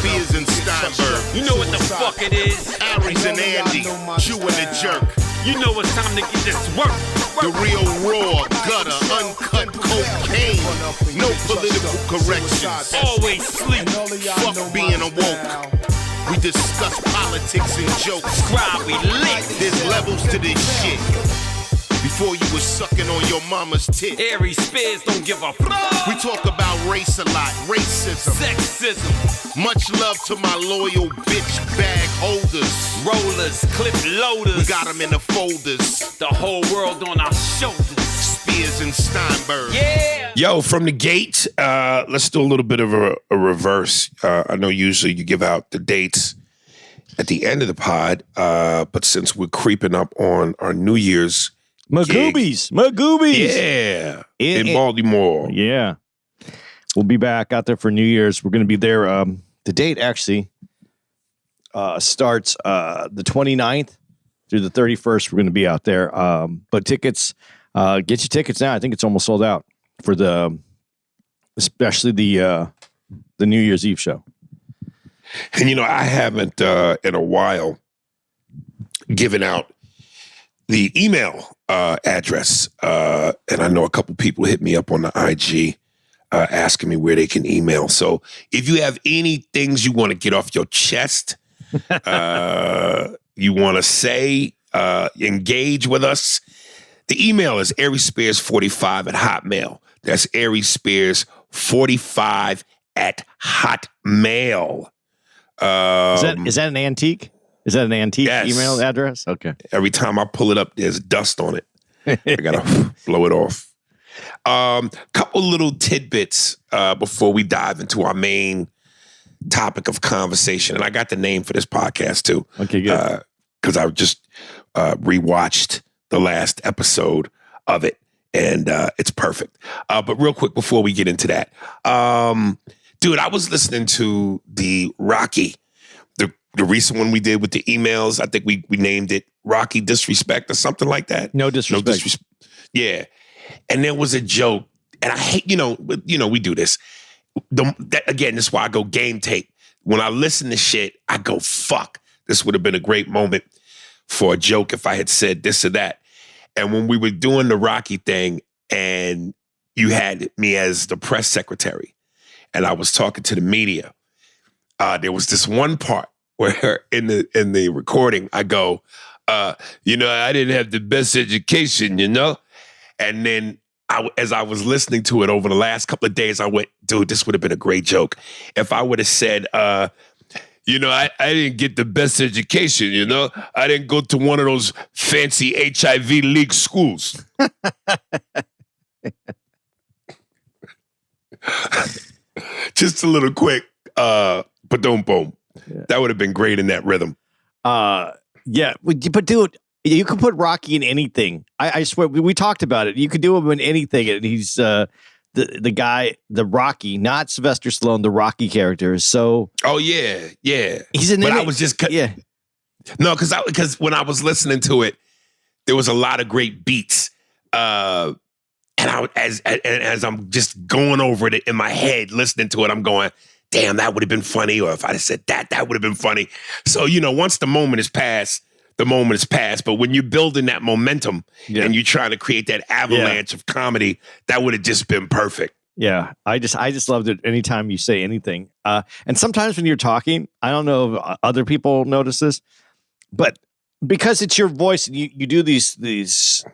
Spears and Steinberg. You know what the fuck it is? Aries and Andy, Jew and the Jerk. You know it's time to get this work. The real raw, gutter, uncut cocaine. No political corrections. Always sleep. Fuck being awoke. We discuss politics and jokes. Scribe, we lit. There's levels to this shit. Before you was sucking on your mama's tit. Aries Spears don't give a fuck. We talk about race a lot, racism, Sexism. Much love to my loyal bitch bag holders. Rollers, clip loaders. We got them in the folders. The whole world on our shoulders. Spears and Steinberg. Yeah. Yo, from the gate, let's do a little bit of a reverse. I know usually you give out the dates at the end of the pod, but since we're creeping up on our New Year's Magoobies. Yeah. In Baltimore. Yeah. We'll be back out there for New Year's. We're going to be there. The date actually starts the 29th through the 31st. We're going to be out there. But tickets, get your tickets now. I think it's almost sold out for especially the New Year's Eve show. And, you know, I haven't in a while given out the email address. And I know a couple people hit me up on the IG asking me where they can email. So if you have any things you want to get off your chest, you want to say, engage with us, the email is ariespears45 at Hotmail. That's ariespears45 at Hotmail. Is that an antique? Is that an antique email address? Okay. Every time I pull it up, there's dust on it. I gotta blow it off. Couple little tidbits before we dive into our main topic of conversation. And I got the name for this podcast too. Okay, good. Because I just rewatched the last episode of it, and it's perfect. But real quick before we get into that, dude, I was listening to the Rocky, the recent one we did with the emails. I think we named it Rocky Disrespect or something like that. No disrespect. Yeah. And there was a joke, and I hate, we do this. Again, this is why I go game tape. When I listen to shit, I go, fuck, this would have been a great moment for a joke if I had said this or that. And when we were doing the Rocky thing, and you had me as the press secretary, and I was talking to the media, there was this one part where in the recording, I go, I didn't have the best education, And then as I was listening to it over the last couple of days, I went, dude, this would have been a great joke. If I would have said, I didn't get the best education, I didn't go to one of those fancy HIV league schools. Just a little quick, ba-dum-boom. Yeah. That would have been great in that rhythm. Yeah, but dude, you could put Rocky in anything. I swear, we talked about it. You could do him in anything, and he's the guy, the Rocky, not Sylvester Stallone. The Rocky character is so. Oh yeah. He's in. But I was just No, because when I was listening to it, there was a lot of great beats. And as I'm just going over it in my head, listening to it, I'm going, damn, that would have been funny. Or if I said that would have been funny. So, once the moment is past, the moment is past. But when you're building that momentum and you're trying to create that avalanche of comedy, that would have just been perfect. Yeah, I just loved it anytime you say anything. And sometimes when you're talking, I don't know if other people notice this, but because it's your voice, and you do these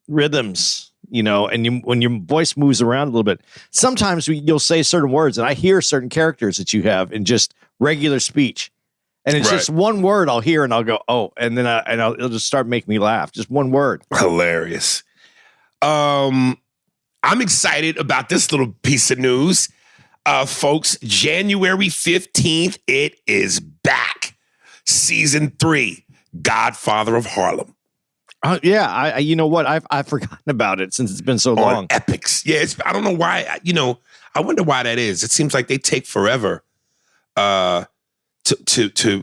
rhythms, and when your voice moves around a little bit, sometimes you'll say certain words, and I hear certain characters that you have in just regular speech, and it's just one word I'll hear, and I'll go, oh, and then it'll just start making me laugh. Just one word. Hilarious. I'm excited about this little piece of news, folks. January 15th, it is back. Season 3, Godfather of Harlem. Yeah, you know what? I've forgotten about it since it's been so long. On Epics. Yeah, I don't know why. I wonder why that is. It seems like they take forever to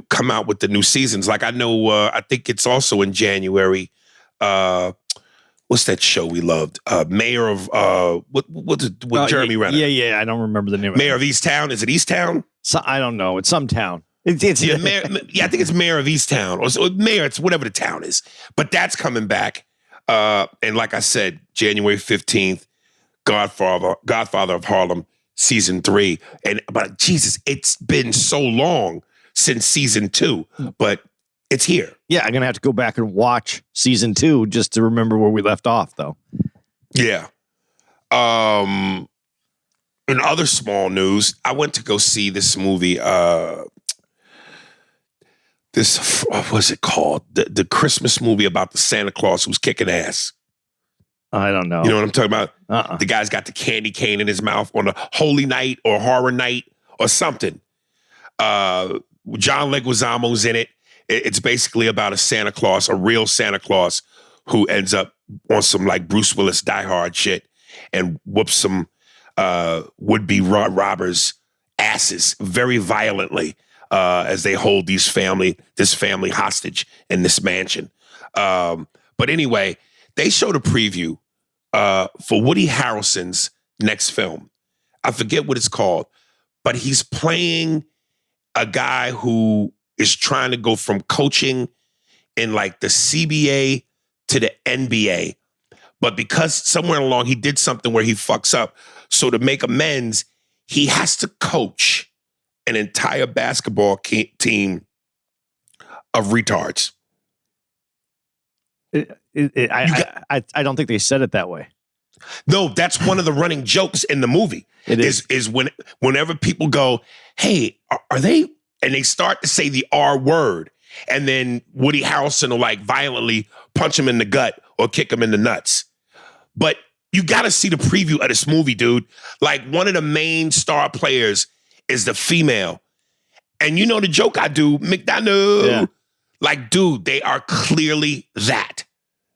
come out with the new seasons. Like I know, I think it's also in January. What's that show we loved? Mayor of with Jeremy Renner. Yeah. I don't remember the name. Mayor of Easttown. Is it Easttown? So I don't know. It's some town. It's I think it's Mayor of Easttown or Mayor. It's whatever the town is. But that's coming back. And like I said, January 15th, Godfather of Harlem, season 3. But Jesus, it's been so long since season 2, but it's here. Yeah, I'm gonna have to go back and watch season 2 just to remember where we left off, though. Yeah. In other small news, I went to go see this movie. What's it called? The Christmas movie about the Santa Claus who's kicking ass. I don't know. You know what I'm talking about? The guy's got the candy cane in his mouth on a holy night or horror night or something. John Leguizamo's in it. It's basically about a Santa Claus, a real Santa Claus, who ends up on some like Bruce Willis Die Hard shit and whoops some would-be robbers' asses very violently as they hold this family hostage in this mansion. But anyway, they showed a preview for Woody Harrelson's next film. I forget what it's called, but he's playing a guy who is trying to go from coaching in like the CBA to the NBA. But because somewhere along he did something where he fucks up, so to make amends, he has to coach an entire basketball team of retards. I don't think they said it that way. No, that's one of the running jokes in the movie. It is whenever people go, hey, are they? And they start to say the R word. And then Woody Harrelson will like violently punch him in the gut or kick him in the nuts. But you got to see the preview of this movie, dude. Like one of the main star players is the female. And you know the joke I do, McDonough. Yeah. Like, dude, they are clearly that.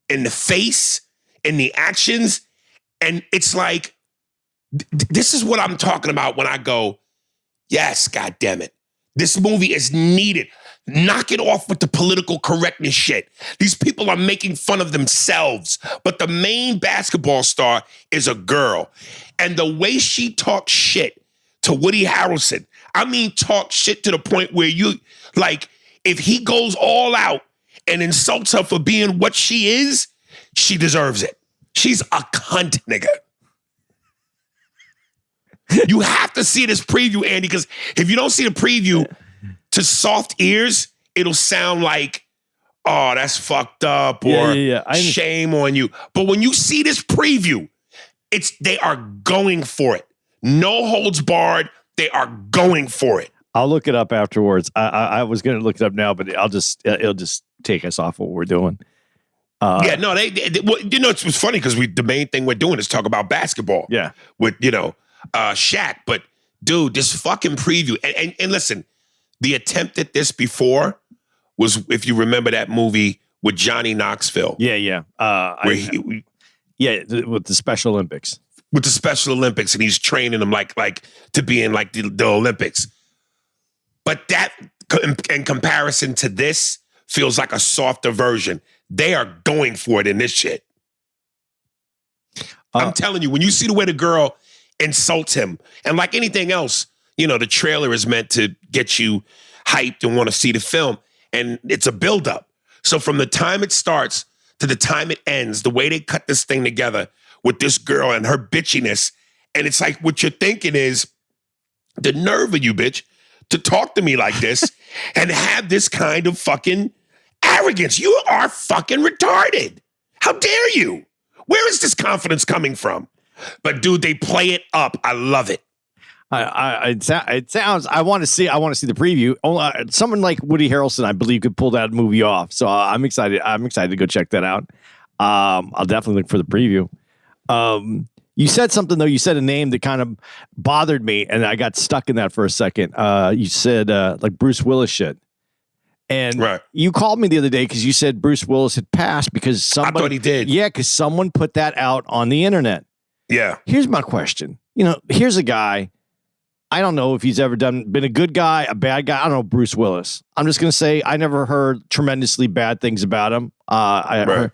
In the face, in the actions. And it's like, this is what I'm talking about when I go, yes, God damn it. This movie is needed. Knock it off with the political correctness shit. These people are making fun of themselves. But the main basketball star is a girl. And the way she talks shit to Woody Harrelson, I mean, talk shit to the point where you, like, if he goes all out and insults her for being what she is, she deserves it. She's a cunt, nigga. You have to see this preview, Andy, because if you don't see the preview, to soft ears, it'll sound like, oh, that's fucked up or shame on you. But when you see this preview, they are going for it. No holds barred. They are going for it. I'll look it up afterwards. I was going to look it up now, but it'll just take us off what we're doing. Well, you know, it's funny because the main thing we're doing is talk about basketball. Yeah. With, Shaq. But dude, this fucking preview. And listen, the attempt at this before was, if you remember that movie with Johnny Knoxville. Yeah. With the Special Olympics. With the Special Olympics, and he's training them like to be in like the Olympics. But that, in comparison to this, feels like a softer version. They are going for it in this shit. I'm telling you, when you see the way the girl insults him, and like anything else, the trailer is meant to get you hyped and want to see the film, and it's a buildup. So from the time it starts to the time it ends, the way they cut this thing together with this girl and her bitchiness, and it's like what you're thinking is, the nerve of you, bitch, to talk to me like this and have this kind of fucking arrogance. You are fucking retarded. How dare you? Where is this confidence coming from? But dude, they play it up. I love it. It sounds. I want to see the preview. Someone like Woody Harrelson, I believe, could pull that movie off. So I'm excited. I'm excited to go check that out. I'll definitely look for the preview. You said something though. You said a name that kind of bothered me, and I got stuck in that for a second. You said like Bruce Willis shit. And right. You called me the other day because you said Bruce Willis had passed because somebody. I thought he did. Yeah, because someone put that out on the internet. Yeah. Here's my question. Here's a guy. I don't know if he's ever been a good guy, a bad guy. I don't know Bruce Willis. I'm just going to say I never heard tremendously bad things about him. Heard,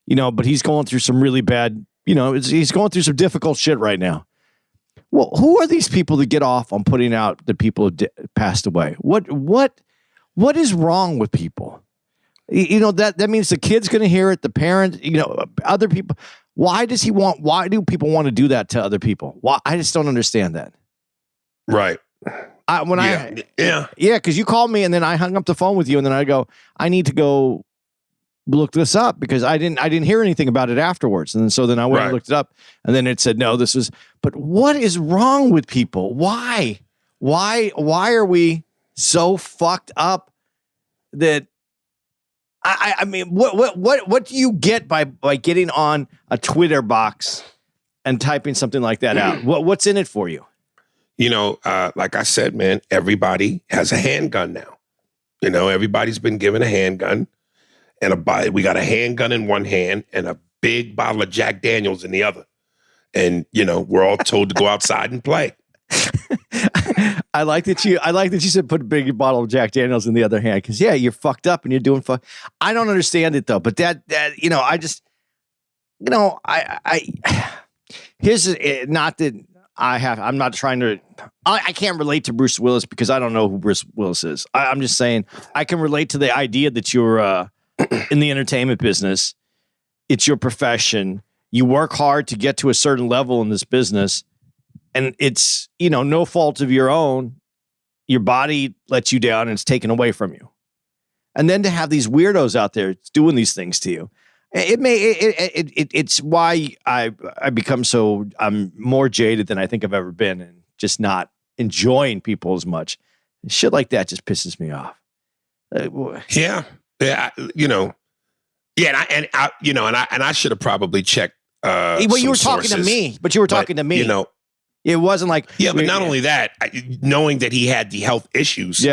but he's going through some really bad, he's going through some difficult shit right now. Well, who are these people to get off on putting out that people have passed away? What is wrong with people? You know, that means the kid's going to hear it, the parent, you know, other people. Why do people want to do that to other people? Why? I just don't understand that. Right. Because you called me and then I hung up the phone with you and then I go, I need to go look this up because I didn't hear anything about it afterwards. And so then I went and looked it up and then it said, no, this was, but what is wrong with people? Why are we so fucked up that I mean, what do you get by getting on a Twitter box and typing something like that out? What's in it for you? You know, like I said, man, everybody has a handgun now. You know, everybody's been given a handgun and we got a handgun in one hand and a big bottle of Jack Daniels in the other. And, you know, we're all told to go outside and play. I like that you said put a big bottle of Jack Daniels in the other hand because you're fucked up and you're doing fuck. I don't understand it though, but that you know, I just, you know, here's not that I'm not trying to. I can't relate to Bruce Willis because I don't know who Bruce Willis is. I'm just saying I can relate to the idea that you're in the entertainment business. It's your profession. You work hard to get to a certain level in this business. And it's, you know, no fault of your own. Your body lets you down and it's taken away from you. And then to have these weirdos out there doing these things to you, it's why I become I'm more jaded than I think I've ever been and just not enjoying people as much. Shit like that just pisses me off. You know. Yeah, and I should have probably checked. Well, you were talking to me, but you were talking to me. You know. It wasn't like... Yeah, but not only that, knowing that he had the health issues,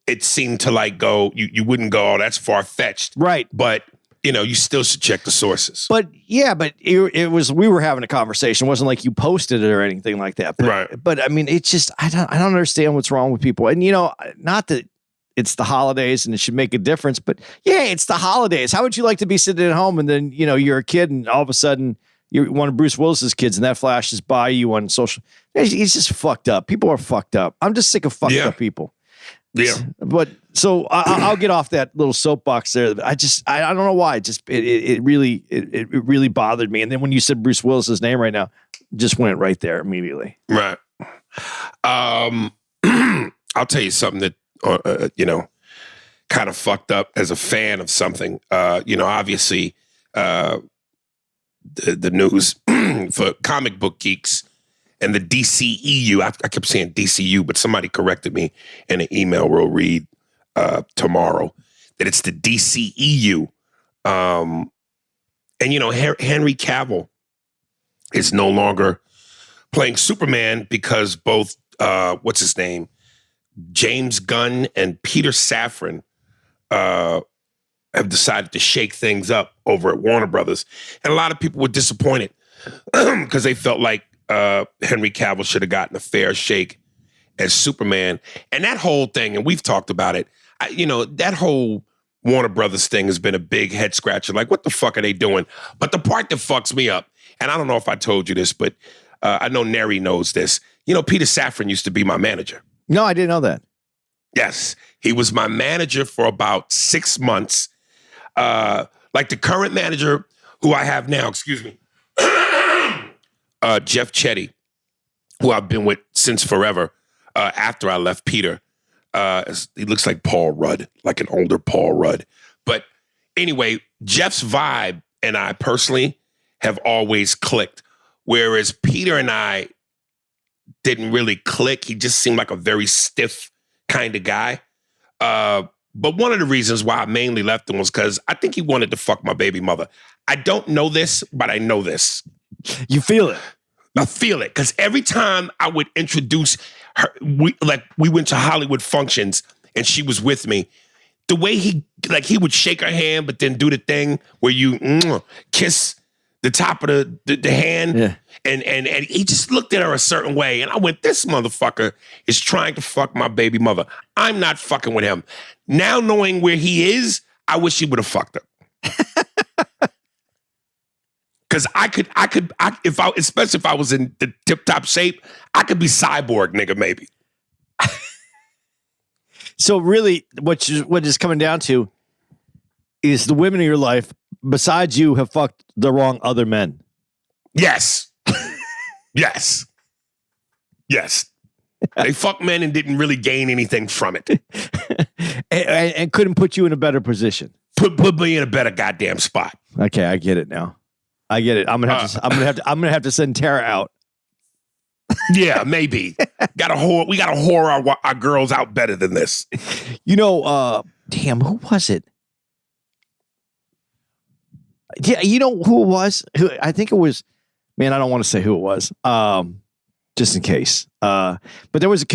it seemed to like go, you wouldn't go, oh, that's far-fetched. Right. But, you know, you still should check the sources. But, it was, we were having a conversation. It wasn't like you posted it or anything like that. But, right. But, I mean, it's just, I don't understand what's wrong with people. And, you know, not that it's the holidays and it should make a difference, but, it's the holidays. How would you like to be sitting at home and then, you know, you're a kid and all of a sudden... You're one of Bruce Willis's kids, and that flashes by you on social. He's just fucked up. People are fucked up. I'm just sick of fucked up people. Yeah. But so I'll get off that little soapbox there. I don't know why. It really bothered me. And then when you said Bruce Willis's name right now, just went right there immediately. Right. I'll tell you something that you know, kind of fucked up as a fan of something. You know, obviously. The news for comic book geeks and the DCEU. I kept saying DCU, but somebody corrected me in an email we'll read tomorrow that it's the DCEU. And, you know, Henry Cavill is no longer playing Superman because both, what's his name? James Gunn and Peter Safran have decided to shake things up over at Warner Brothers. And a lot of people were disappointed because they felt like Henry Cavill should have gotten a fair shake as Superman. And that whole thing, and we've talked about it, you know, that whole Warner Brothers thing has been a big head scratcher. Like, what the fuck are they doing? But the part that fucks me up, and I don't know if I told you this, but I know Neri knows this. You know, Peter Safran used to be my manager. No, I didn't know that. Yes. He was my manager for about 6 months. Like the current manager who I have now, excuse me, Jeff Chetty, who I've been with since forever, after I left Peter. He looks like Paul Rudd, like an older Paul Rudd. But anyway, Jeff's vibe and I personally have always clicked, whereas Peter and I didn't really click. He just seemed like a very stiff kind of guy. But one of the reasons why I mainly left him was because I think he wanted to fuck my baby mother. I don't know this, but I know this. You feel it. I feel it. Because every time I would introduce her, we went to Hollywood functions and she was with me. The way he would shake her hand, but then do the thing where you kiss the top of the hand. Yeah. And he just looked at her a certain way. And I went, this motherfucker is trying to fuck my baby mother. I'm not fucking with him. Now knowing where he is, I wish he would have fucked her. Because especially if I was in the tip top shape, I could be cyborg, nigga, maybe. So really, what is coming down to is the women in your life, besides you, have fucked the wrong other men. Yes. Yes. Yes. They fucked men and didn't really gain anything from it. and couldn't put you in a better position. Put me in a better goddamn spot. Okay, I get it now. I get it. I'm gonna have to send Tara out. Yeah, maybe. We gotta whore our girls out better than this. You know, damn, who was it? Yeah, you know who it was? I think it was, man, I don't want to say who it was. Just in case. But there was a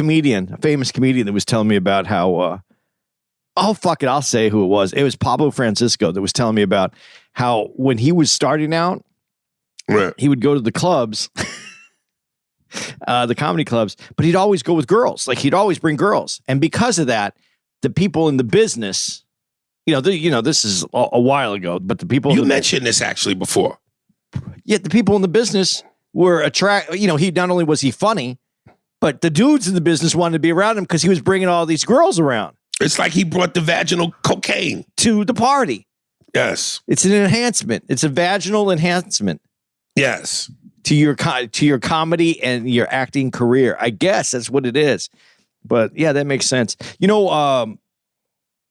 famous comedian that was telling me about how oh, fuck it, I'll say who it was. It was Pablo Francisco that was telling me about how when he was starting out, right, he would go to the clubs, the comedy clubs, but he'd always go with girls. Like, he'd always bring girls. And because of that, the people in the business, this is a while ago, but the people... You mentioned this actually before. Yeah, the people in the business were he not only was he funny, but the dudes in the business wanted to be around him because he was bringing all these girls around. It's like he brought the vaginal cocaine to the party. Yes. It's an enhancement. It's a vaginal enhancement. Yes. To your comedy and your acting career. I guess that's what it is. But yeah, that makes sense.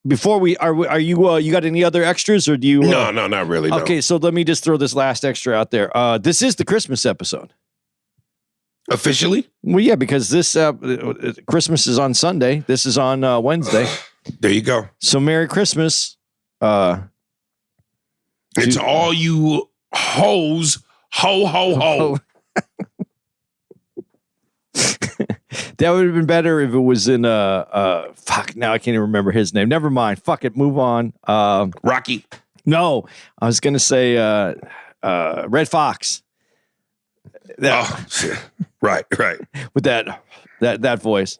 Before we are you you got any other extras, or do you No, not really. No. Okay, so let me just throw this last extra out there. This is the Christmas episode. Officially? Well, yeah, because this Christmas is on Sunday. This is on Wednesday. There you go. So Merry Christmas. It's all you hoes. Ho, ho, ho. That would have been better if it was in fuck, now I can't even remember his name. Never mind. Fuck it. Move on. Rocky. No, I was gonna say Red Fox. Shit. Right. With that voice.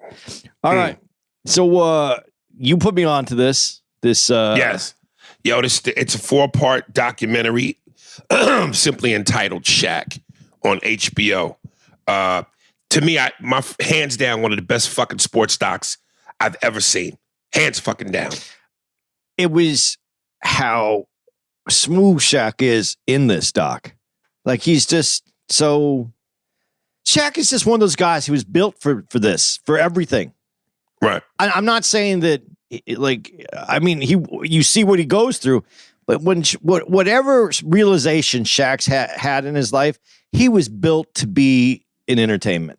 All right. So you put me on to this. Yes. Yo, it's a 4-part documentary simply entitled Shaq on HBO. To me, my hands down, one of the best fucking sports docs I've ever seen. Hands fucking down. It was how smooth Shaq is in this doc. Like, he's just so... Shaq is just one of those guys who was built for this, for everything. Right. I'm not saying that, you see what he goes through, but whatever realization Shaq's had in his life, he was built to be in entertainment.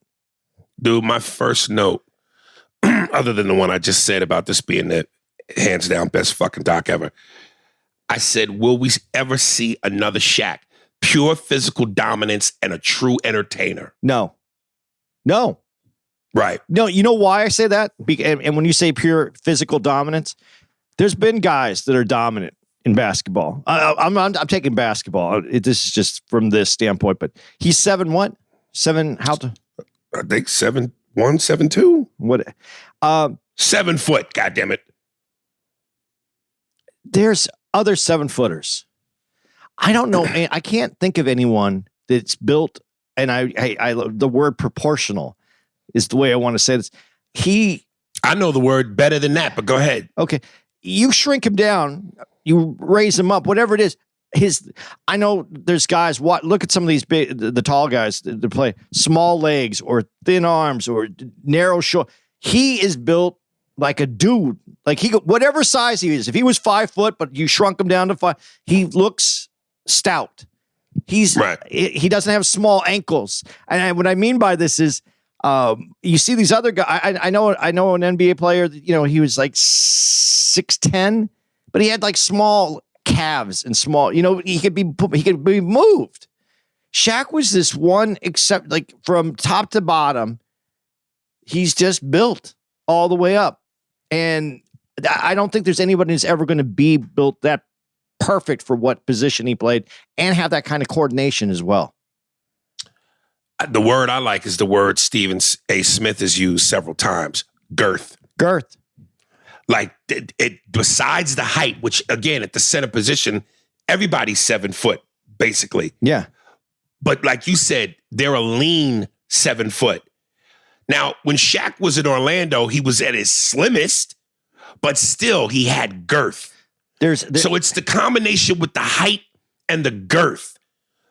Dude, my first note, other than the one I just said about this being the hands down best fucking doc ever, I said, will we ever see another Shaq? Pure physical dominance and a true entertainer. No. Right. No, you know why I say that? And when you say pure physical dominance, there's been guys that are dominant in basketball. I'm taking basketball. This is just from this standpoint, but he's 7 what? 7 how to? I think 7'1", 7'2". What? 7 foot, goddammit. There's other 7-footers. I don't know. I can't think of anyone that's built, and I the word proportional is the way I want to say this. I know the word better than that, but go ahead. Okay. You shrink him down, you raise him up, whatever it is. I know there's guys, look at some of these the tall guys that play small legs or thin arms or narrow shoulder. He is built like a dude, like whatever size he is. If he was 5 foot, but you shrunk him down to 5, he looks stout. Right. He doesn't have small ankles. And what I mean by this is, you see these other guys. I know an NBA player that, he was like 6'10", but he had like small calves and small, he could be moved. Shaq was this one, except like from top to bottom, he's just built all the way up. And I don't think there's anybody who's ever going to be built that perfect for what position he played and have that kind of coordination as well. The word I like is the word Stephen A. Smith has used several times. Girth. Like it besides the height, which again, at the center position, everybody's 7 foot basically. Yeah. But like you said, they're a lean 7 foot. Now, when Shaq was in Orlando, he was at his slimmest, but still he had girth. So it's the combination with the height and the girth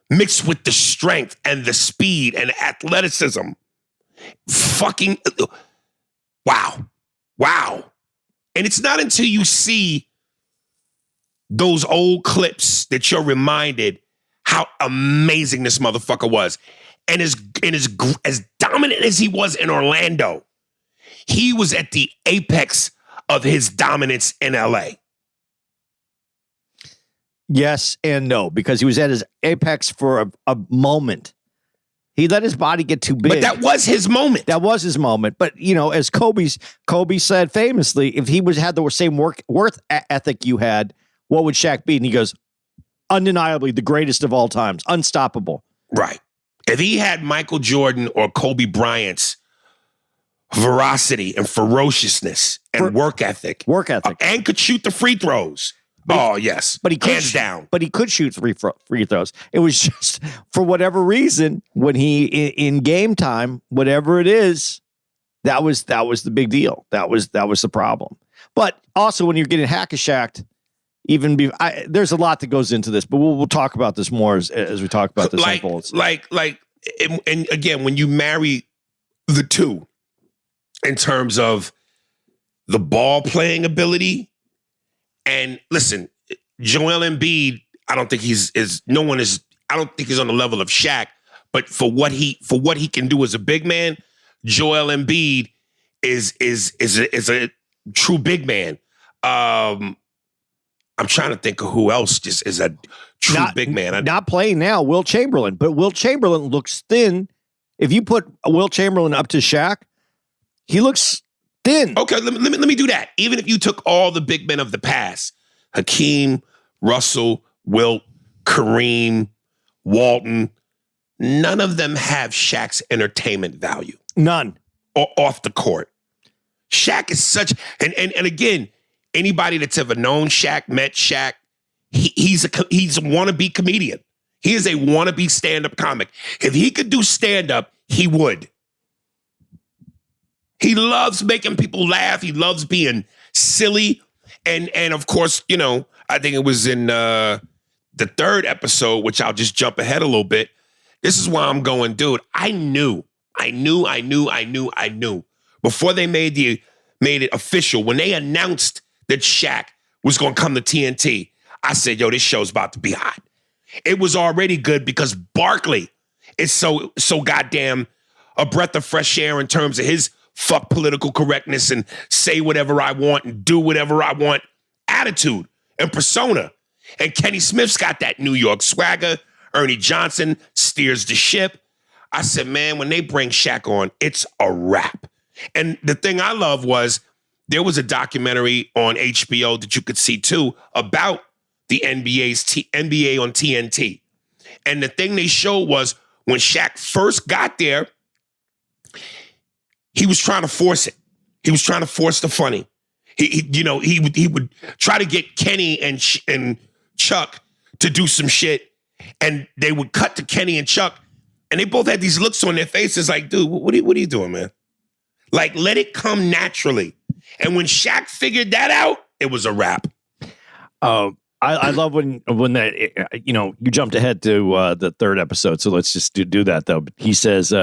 mixed with the strength and the speed and athleticism. Fucking wow. Wow. And it's not until you see those old clips that you're reminded how amazing this motherfucker was. And as dominant as he was in Orlando, he was at the apex of his dominance in LA. Yes and no, because he was at his apex for a moment. He let his body get too big. But that was his moment. That was his moment. But, you know, as Kobe said famously, if he had the same work ethic you had, what would Shaq be? And he goes, undeniably the greatest of all times, unstoppable. Right. If he had Michael Jordan or Kobe Bryant's veracity and ferociousness and work ethic, and could shoot the free throws. Yes. But he could hands down. But he could shoot free throws. It was just for whatever reason when he in game time, whatever it is, that was the big deal. That was the problem. But also when you're getting hack-a-shacked, there's a lot that goes into this, but we'll talk about this more as we talk about this. And again, when you marry the two in terms of the ball playing ability, and listen, Joel Embiid, I don't think he's on the level of Shaq, but for what he can do as a big man, Joel Embiid is a true big man. I'm trying to think of who else just is a true big man. Not playing now, Will Chamberlain, but Will Chamberlain looks thin. If you put Will Chamberlain up to Shaq, he looks thin. Okay, let me do that. Even if you took all the big men of the past, Hakeem, Russell, Wilt, Kareem, Walton, none of them have Shaq's entertainment value. None. Or off the court. Shaq is such, and again, anybody that's ever known Shaq, met Shaq, he's a wannabe comedian. He is a wannabe stand-up comic. If he could do stand-up, he would. He loves making people laugh. He loves being silly. And of course, you know, I think it was in the third episode, which I'll just jump ahead a little bit. This is why I'm going, dude, I knew. Before they made it official, when they announced that Shaq was going to come to TNT, I said, yo, this show's about to be hot. It was already good because Barkley is so goddamn a breath of fresh air in terms of his fuck political correctness and say whatever I want and do whatever I want attitude and persona. And Kenny Smith's got that New York swagger. Ernie Johnson steers the ship. I said, man, when they bring Shaq on, it's a wrap. And the thing I love was there was a documentary on HBO that you could see too about the NBA on TNT. And the thing they showed was when Shaq first got there, he was trying to force it. He was trying to force the funny. He would try to get Kenny and Chuck to do some shit, and they would cut to Kenny and Chuck, and they both had these looks on their faces like, dude, what are you doing, man? Like, let it come naturally. And when Shaq figured that out, it was a wrap. I love when that, you jumped ahead to the third episode, so let's just do that, though. But he says,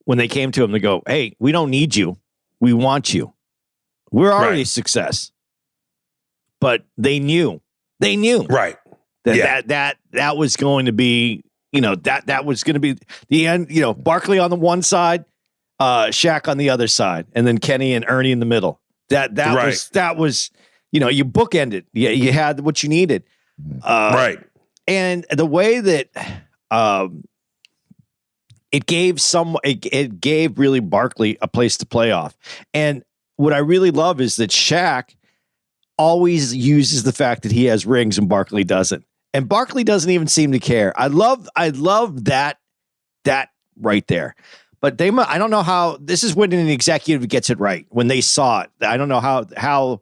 when they came to him, they go, hey, we don't need you. We want you. We're already a success. But they knew. Right. That was going to be, that was going to be the end, Barkley on the one side, Shaq on the other side, and then Kenny and Ernie in the middle. That was, you bookended. You had what you needed. Right. And the way that, it gave really Barkley a place to play off. And what I really love is that Shaq always uses the fact that he has rings and Barkley doesn't. And Barkley doesn't even seem to care. I love that right there. But I don't know how, this is when an executive gets it right, when they saw it. I don't know how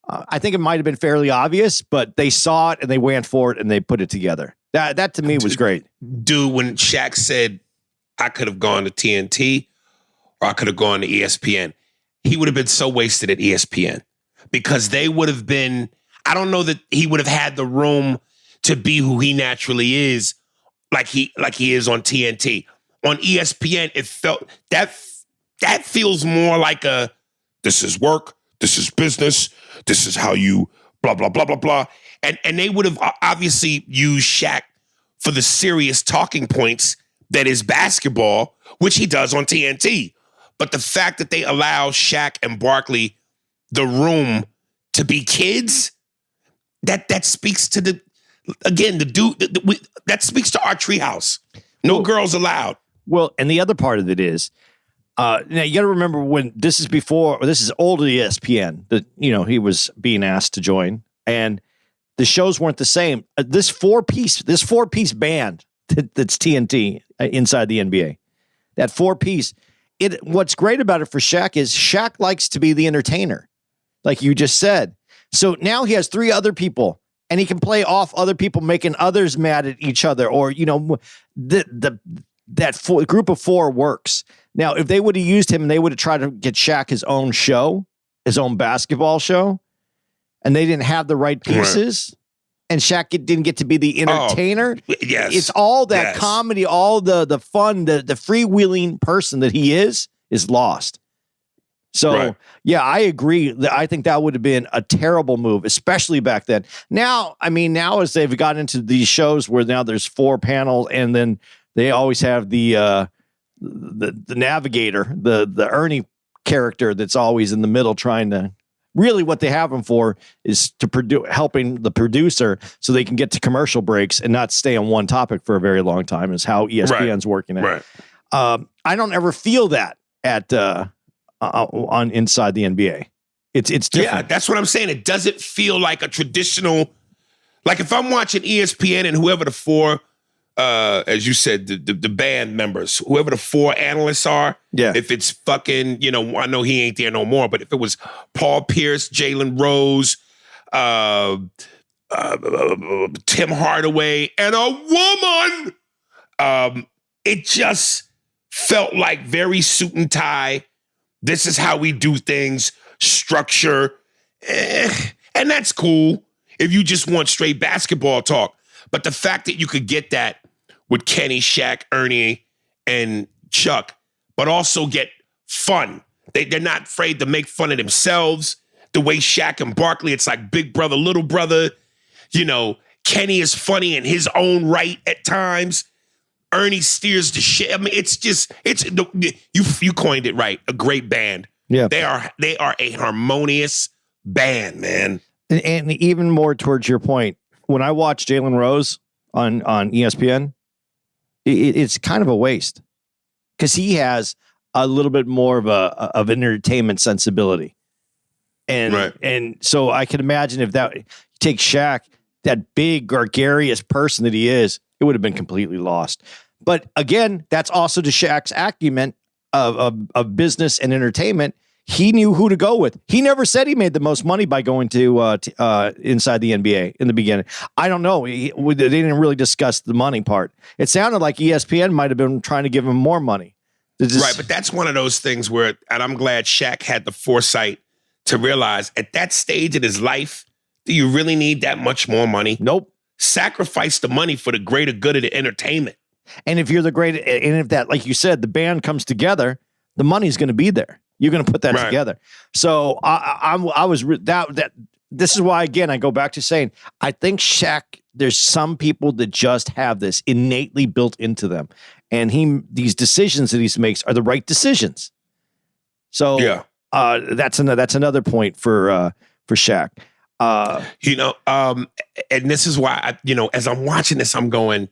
I think it might have been fairly obvious, but they saw it and they went for it and they put it together. That to me was great. Dude, when Shaq said, I could have gone to TNT or I could have gone to ESPN, he would have been so wasted at ESPN because they would have been, I don't know that he would have had the room to be who he naturally is like he is on TNT. On ESPN, it felt that feels more like this is work, this is business, this is how you blah, blah, blah, blah, blah. And they would have obviously used Shaq for the serious talking points that is basketball, which he does on TNT. But the fact that they allow Shaq and Barkley the room to be kids, that speaks to that speaks to our treehouse. No girls allowed. Well, and the other part of it is, now you got to remember when this is older ESPN that, he was being asked to join, and the shows weren't the same. This four-piece band that's TNT inside the NBA, that four-piece, what's great about it for Shaq is Shaq likes to be the entertainer, like you just said. So now he has three other people, and he can play off other people, making others mad at each other, or that group of four works. Now, if they would have used him and they would have tried to get Shaq his own show, his own basketball show, and they didn't have the right pieces, and Shaq didn't get to be the entertainer, it's all that comedy, all the fun, the freewheeling person that he is lost. So, yeah, I agree. I think that would have been a terrible move, especially back then. Now as they've gotten into these shows where now there's four panels, and then they always have the navigator, the Ernie character that's always in the middle trying to. Really, what they have him for is to helping the producer so they can get to commercial breaks and not stay on one topic for a very long time. Is how ESPN's working at. Right. I don't ever feel that at on inside the NBA. It's different. Yeah, that's what I'm saying. It doesn't feel like a traditional. Like if I'm watching ESPN and whoever the four, as you said, the band members, whoever the four analysts are. Yeah. If it's fucking, I know he ain't there no more, but if it was Paul Pierce, Jalen Rose, Tim Hardaway, and a woman, it just felt like very suit and tie. This is how we do things, structure, and that's cool if you just want straight basketball talk. But the fact that you could get that with Kenny, Shaq, Ernie, and Chuck, but also get fun. They're not afraid to make fun of themselves. The way Shaq and Barkley, it's like big brother, little brother. Kenny is funny in his own right at times. Ernie steers the shit. I mean, you coined it right. A great band. Yeah, they are a harmonious band, man. And even more towards your point, when I watch Jalen Rose on ESPN, it's kind of a waste because he has a little bit more of an entertainment sensibility, and so I can imagine if you take Shaq, that big gregarious person that he is, it would have been completely lost. But again, that's also to Shaq's acumen of business and entertainment. He knew who to go with. He never said he made the most money by going to inside the NBA in the beginning. I don't know. They didn't really discuss the money part. It sounded like ESPN might have been trying to give him more money. Right, but that's one of those things where, and I'm glad Shaq had the foresight to realize at that stage in his life, do you really need that much more money? Nope. Sacrifice the money for the greater good of the entertainment. And if you're and if that, like you said, the band comes together, the money's going to be there. You're going to put that together. So this is why, again, I go back to saying, I think Shaq, there's some people that just have this innately built into them. And these decisions that he makes are the right decisions. So that's another point for Shaq. And this is why, as I'm watching this, I'm going,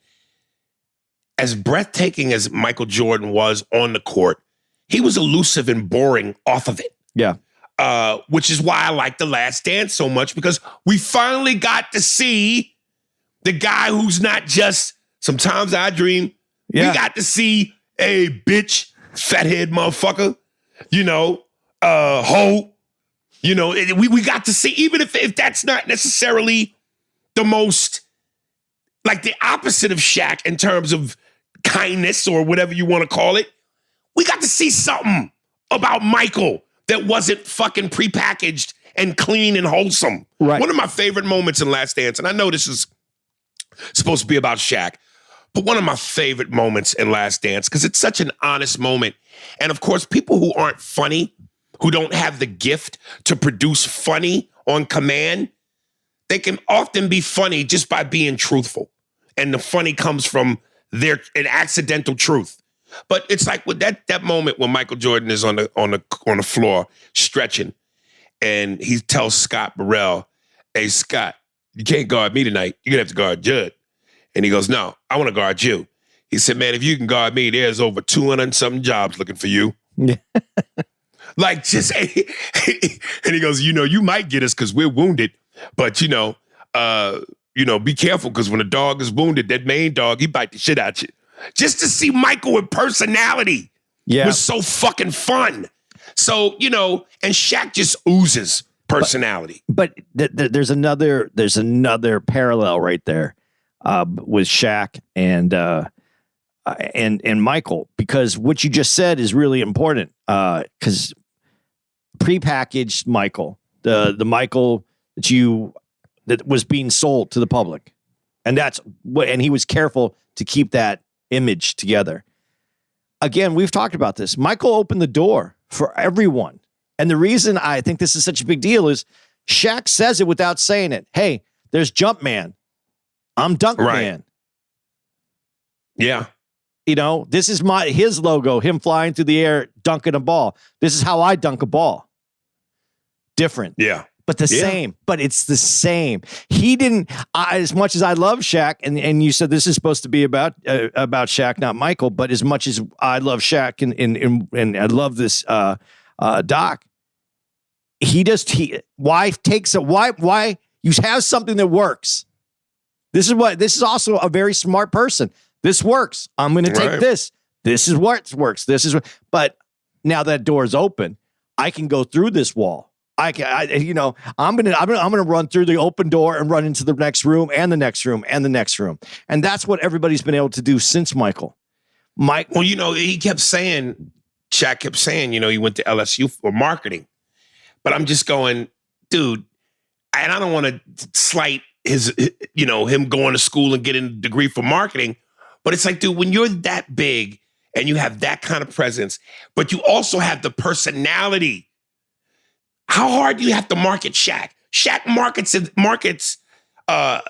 as breathtaking as Michael Jordan was on the court, he was elusive and boring off of it. Yeah. Which is why I like The Last Dance so much, because we finally got to see the guy who's not just sometimes I dream. Yeah. We got to see a bitch, fathead motherfucker, hoe. We got to see, even if that's not necessarily the most like the opposite of Shaq in terms of kindness or whatever you want to call it. We got to see something about Michael that wasn't fucking prepackaged and clean and wholesome. Right. One of my favorite moments in Last Dance, and I know this is supposed to be about Shaq, but one of my favorite moments in Last Dance, because it's such an honest moment. And of course, people who aren't funny, who don't have the gift to produce funny on command, they can often be funny just by being truthful. And the funny comes from an accidental truth. But it's like with that moment when Michael Jordan is on the floor stretching, and he tells Scott Burrell, "Hey Scott, you can't guard me tonight. You're gonna have to guard Judd." And he goes, "No, I want to guard you." He said, "Man, if you can guard me, there's over 200 and something jobs looking for you." Yeah. Like just, and he goes, "You might get us because we're wounded, but be careful because when a dog is wounded, that main dog, he bite the shit out you." Just to see Michael with personality was so fucking fun. So, and Shaq just oozes personality. But there's another parallel right there with Shaq and Michael, because what you just said is really important. Because prepackaged Michael, the Michael that was being sold to the public, and he was careful to keep that image together. Again, we've talked about this. Michael opened the door for everyone. And the reason I think this is such a big deal is Shaq says it without saying it. Hey, there's Jump Man. I'm Dunk Man. Yeah. This is his logo, him flying through the air, dunking a ball. This is how I dunk a ball. Different. Yeah. But same. But it's the same. He didn't, as much as I love Shaq, and you said this is supposed to be about Shaq, not Michael, but as much as I love Shaq and I love this doc, why you have something that works. This is also a very smart person. This works. I'm going to take this. This is what works. But now that door is open, I can go through this wall. I'm gonna run through the open door and run into the next room and the next room and the next room. And that's what everybody's been able to do since Michael. Well, Shaq kept saying, he went to LSU for marketing. But I'm just going, dude, and I don't want to slight his, him going to school and getting a degree for marketing. But it's like, dude, when you're that big and you have that kind of presence, but you also have the personality, how hard do you have to market Shaq? Shaq markets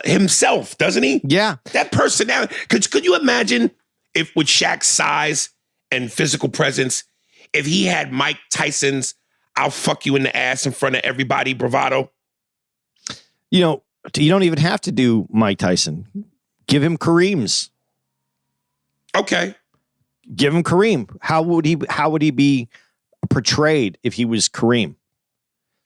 himself, doesn't he? Yeah. That personality. Could you imagine if with Shaq's size and physical presence, if he had Mike Tyson's "I'll fuck you in the ass" in front of everybody bravado? You don't even have to do Mike Tyson. Give him Kareem's. Okay. Give him Kareem. How would he be portrayed if he was Kareem?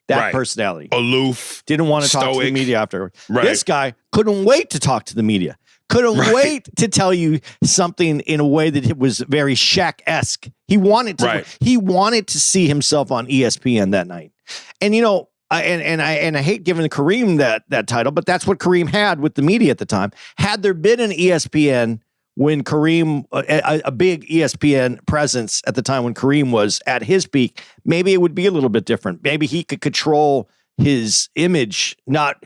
That personality. Aloof. Didn't want to talk to the stoic. media afterward. Right. This guy couldn't wait to talk to the media. Couldn't wait to tell you something in a way that it was very Shaq-esque. He wanted to see himself on ESPN that night. And I hate giving Kareem that title, but that's what Kareem had with the media at the time. Had there been an ESPN when Kareem, a big ESPN presence at the time when Kareem was at his peak, maybe it would be a little bit different. Maybe he could control his image, not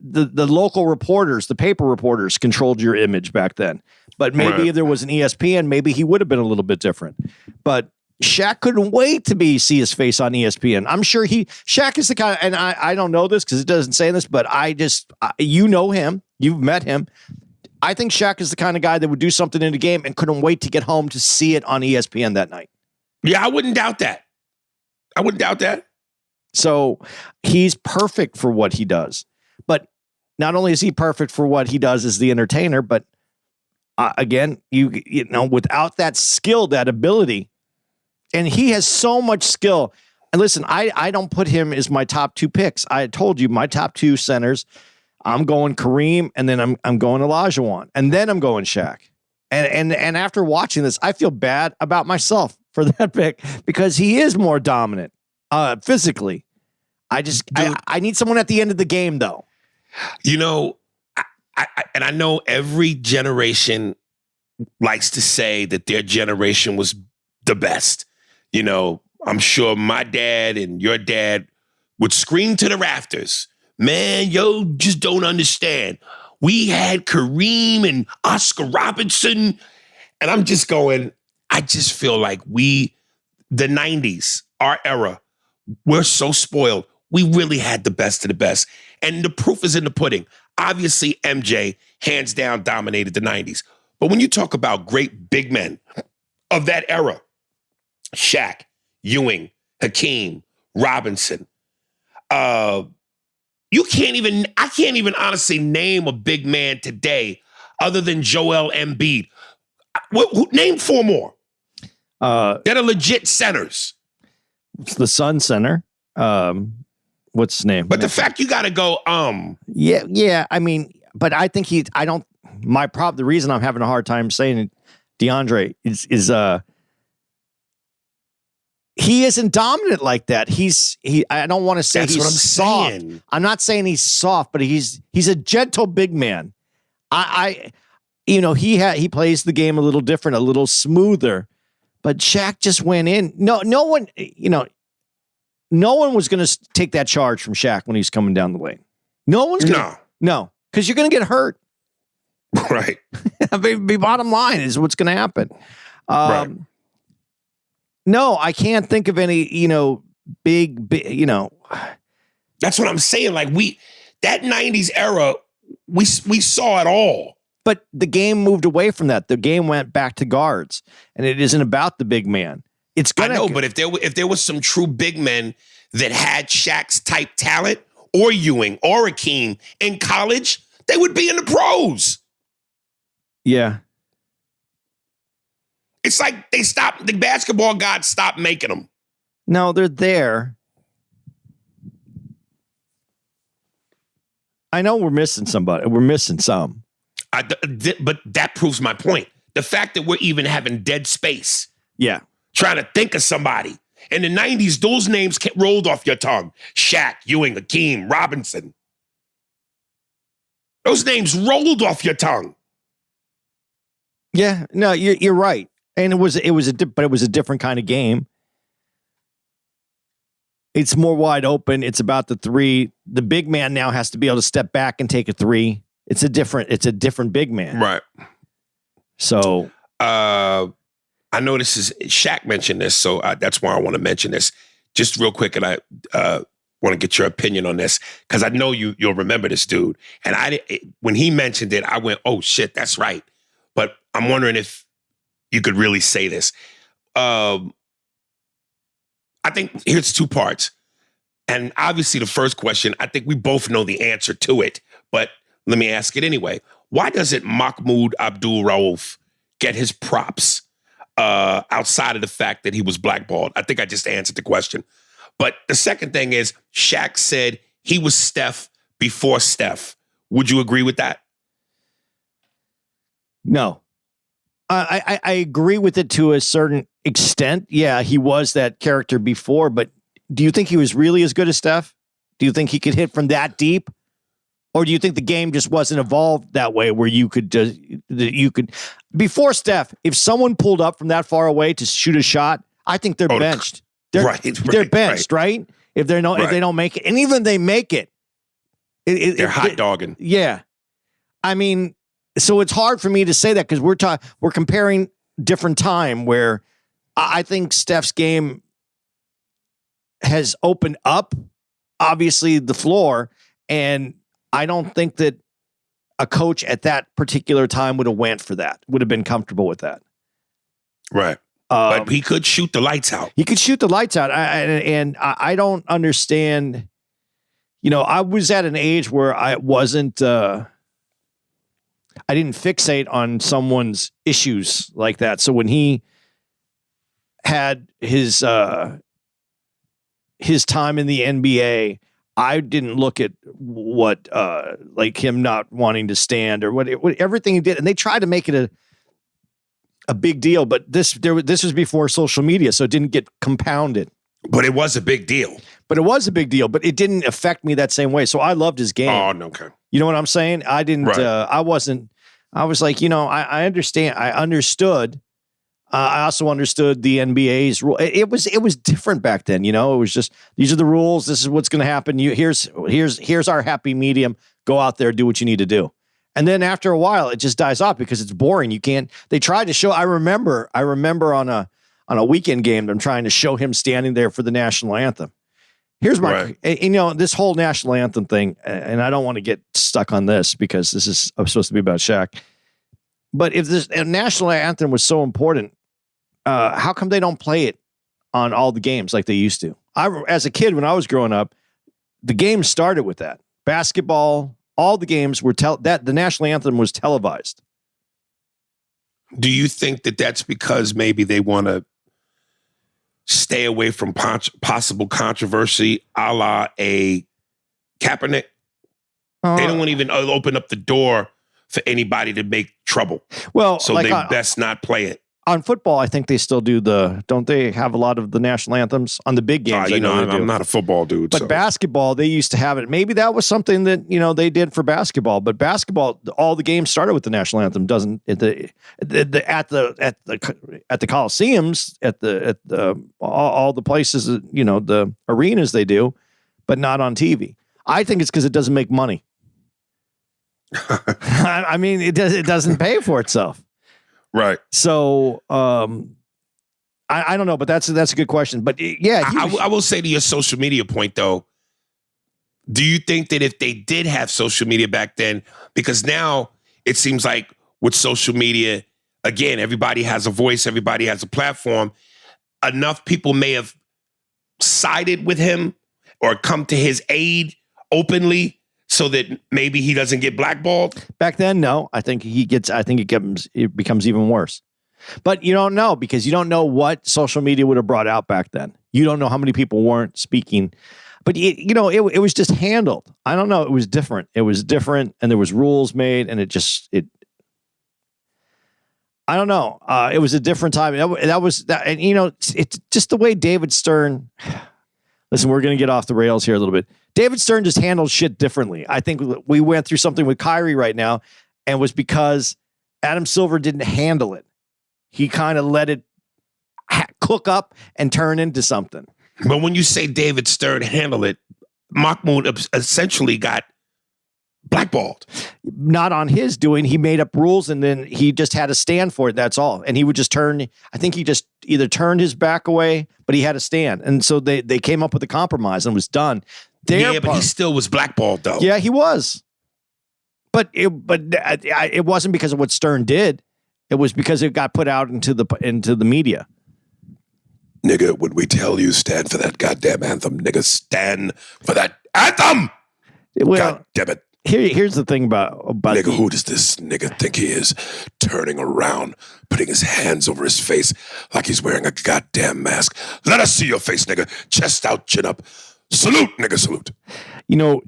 the local reporters, the paper reporters controlled your image back then. But maybe if there was an ESPN, maybe he would have been a little bit different. But Shaq couldn't wait to see his face on ESPN. I'm sure Shaq is the kind of, and I don't know this because it doesn't say this, but you know him, you've met him. I think Shaq is the kind of guy that would do something in the game and couldn't wait to get home to see it on ESPN that night. Yeah, I wouldn't doubt that. So he's perfect for what he does. But not only is he perfect for what he does as the entertainer, but again, without that skill, that ability, and he has so much skill. And listen, I don't put him as my top two picks. I told you my top two centers. I'm going Kareem, and then I'm going Olajuwon, and then I'm going Shaq. And after watching this, I feel bad about myself for that pick because he is more dominant physically. I need someone at the end of the game, though. and I know every generation likes to say that their generation was the best. You know, I'm sure my dad and your dad would scream to the rafters, man, yo, just don't understand. We had Kareem and Oscar Robertson. And I'm just going, I just feel like the 90s, our era, we're so spoiled. We really had the best of the best. And the proof is in the pudding. Obviously, MJ, hands down, dominated the 90s. But when you talk about great big men of that era, Shaq, Ewing, Hakeem, Robinson, I can't even honestly name a big man today other than Joel Embiid. Name 4 more that are legit centers. It's the Sun Center. What's his name? But the fact you got to go, yeah. I mean, but I think the reason I'm having a hard time saying it, DeAndre, is he isn't dominant like that. I don't want to say That's he's what I'm soft. saying. I'm not saying he's soft, but he's a gentle big man. He plays the game a little different, a little smoother. But Shaq just went in. No one was going to take that charge from Shaq when he's coming down the lane. No one's going to. No, because you're going to get hurt. Right. Bottom line is what's going to happen. Right. No, I can't think of any, big. That's what I'm saying. Like that 90s era, we saw it all. But the game moved away from that. The game went back to guards, and it isn't about the big man. I know, but if there was some true big men that had Shaq's type talent, or Ewing, or Hakeem in college, they would be in the pros. Yeah. It's like the basketball gods stopped making them. No, they're there. I know we're missing somebody. We're missing some. But that proves my point. The fact that we're even having dead space. Yeah. Trying to think of somebody. In the 90s, those names rolled off your tongue. Shaq, Ewing, Hakeem, Robinson. Those names rolled off your tongue. Yeah, no, you're right. And it was a different kind of game. It's more wide open. It's about the three. The big man now has to be able to step back and take a three. It's a different big man. Right. So, I know Shaq mentioned this, so that's why I want to mention this just real quick. And I want to get your opinion on this because I know you'll remember this dude. And when he mentioned it, I went, oh shit, that's right. But I'm wondering if you could really say this. I think here's 2 parts. And obviously the first question, I think we both know the answer to it, but let me ask it anyway. Why doesn't Mahmoud Abdul-Rauf get his props outside of the fact that he was blackballed? I think I just answered the question. But the second thing is, Shaq said he was Steph before Steph. Would you agree with that? No. I agree with it to a certain extent. Yeah, he was that character before, but do you think he was really as good as Steph? Do you think he could hit from that deep? Or do you think the game just wasn't evolved that way where you could before Steph, if someone pulled up from that far away to shoot a shot, I think they're benched. They're benched, right? If they don't make it. And even if they make it, they're hot dogging. Yeah. I mean, so it's hard for me to say that because we're comparing different time where I think Steph's game has opened up, obviously, the floor, and I don't think that a coach at that particular time would have went for that, would have been comfortable with that. Right. But he could shoot the lights out. He could shoot the lights out. I don't understand. I was at an age where I wasn't, I didn't fixate on someone's issues like that. So when he had his time in the NBA, I didn't look at what, like him not wanting to stand or what everything he did. And they tried to make it a big deal, but this was before social media, so it didn't get compounded. But it was a big deal. But it didn't affect me that same way. So I loved his game. Oh, no, okay. You know what I'm saying? I didn't, Right. I was like, I understand. I understood. I also understood the NBA's rule. It was different back then. It was just, these are the rules. This is what's going to happen. Here's our happy medium. Go out there, do what you need to do. And then after a while, it just dies off because it's boring. They tried to show, I remember on a weekend game, them trying to show him standing there for the national anthem. Here's my, this whole national anthem thing, and I don't want to get stuck on this because this is supposed to be about Shaq. But if this national anthem was so important, how come they don't play it on all the games like they used to? As a kid, when I was growing up, the game started with that. Basketball, all the games were the national anthem was televised. Do you think that that's because maybe they want to stay away from possible controversy a la a Kaepernick? They don't want to even open up the door for anybody to make trouble. Well, so they best not play it. On football, I think they still do don't they have a lot of the national anthems on the big games? I'm not a football dude. But basketball, they used to have it. Maybe that was something that, they did for basketball, but basketball, all the games started with the national anthem. Doesn't at the Coliseums, at all the places, the arenas they do, but not on TV. I think it's because it doesn't make money. I mean, it doesn't pay for itself. Right. So, I don't know, but that's a good question. But yeah, I will say to your social media point though, do you think that if they did have social media back then, because now it seems like with social media, again, everybody has a voice, everybody has a platform, enough people may have sided with him or come to his aid openly so that maybe he doesn't get blackballed? Back then, no. I think it becomes even worse. But you don't know because you don't know what social media would have brought out back then. You don't know how many people weren't speaking. But it was just handled. I don't know. It was different. And there was rules made, and I don't know. It was a different time. And it's just the way David Stern. Listen, we're going to get off the rails here a little bit. David Stern just handled shit differently. I think we went through something with Kyrie right now, and it was because Adam Silver didn't handle it. He kind of let it cook up and turn into something. But when you say David Stern handled it, Mahmoud essentially got blackballed. Not on his doing. He made up rules, and then he just had to stand for it. That's all. And he would just turn. I think he just either turned his back away, but he had to stand. And so they came up with a compromise and it was done. But he still was blackballed, though. Yeah, he was. But it wasn't because of what Stern did. It was because it got put out into the media. Nigga, when we tell you stand for that goddamn anthem, nigga, stand for that anthem. Well, God damn it. Here's the thing about nigga, who does this nigga think he is? Turning around, putting his hands over his face like he's wearing a goddamn mask. Let us see your face, nigga. Chest out, chin up. Salute, nigga, salute.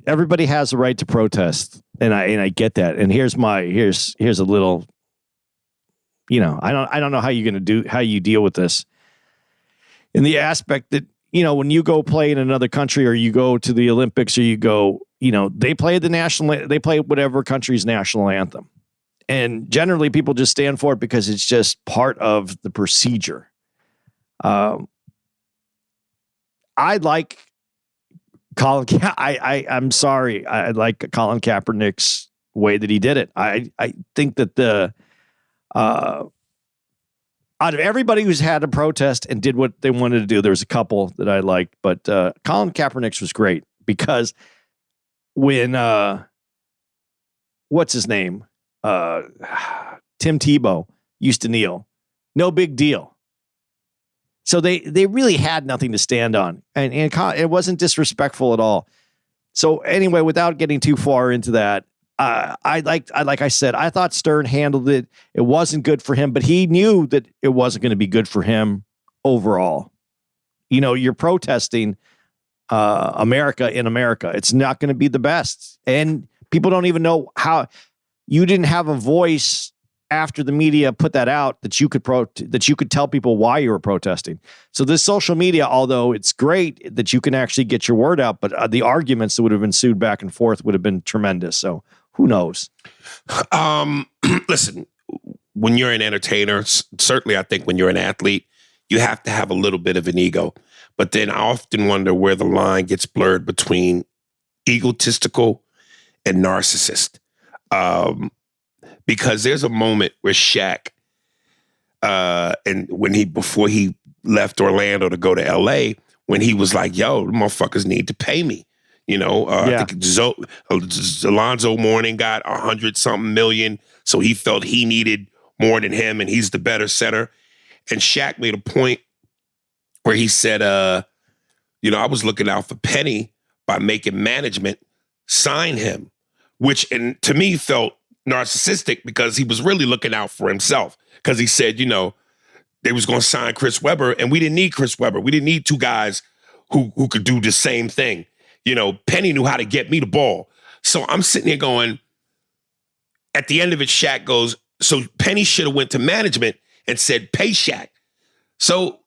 Everybody has a right to protest, and I get that. And here's a little. I don't know how you deal with this. In the aspect that when you go play in another country, or you go to the Olympics, or you go, they play whatever country's national anthem, and generally people just stand for it because it's just part of the procedure. I like Colin. I'm sorry. I like Colin Kaepernick's way that he did it. I think that out of everybody who's had a protest and did what they wanted to do, there was a couple that I liked, but Colin Kaepernick's was great because when what's his name, Tim Tebow used to kneel, no big deal. So they really had nothing to stand on, and it wasn't disrespectful at all. So anyway, without getting too far into that, like I said, I thought Stern handled it. It wasn't good for him, but he knew that it wasn't going to be good for him overall. You're protesting America in America. It's not going to be the best, and people don't even know how. You didn't have a voice after the media put that out that you could tell people why you were protesting. So this social media, although it's great that you can actually get your word out, but the arguments that would have ensued back and forth would have been tremendous. So who knows? Listen, when you're an entertainer, certainly I think when you're an athlete, you have to have a little bit of an ego. But then I often wonder where the line gets blurred between egotistical and narcissist. Because there's a moment where Shaq, and before he left Orlando to go to LA, when he was like, yo, the motherfuckers need to pay me. I think Alonzo Mourning got 100-something million, so he felt he needed more than him, and he's the better center. And Shaq made a point where he said, I was looking out for Penny by making management sign him, which, and to me, felt narcissistic because he was really looking out for himself. Because he said, they was going to sign Chris Webber, and we didn't need Chris Webber. We didn't need two guys who could do the same thing. Penny knew how to get me the ball. So I'm sitting here going, at the end of it, Shaq goes, so Penny should have went to management and said, pay Shaq. So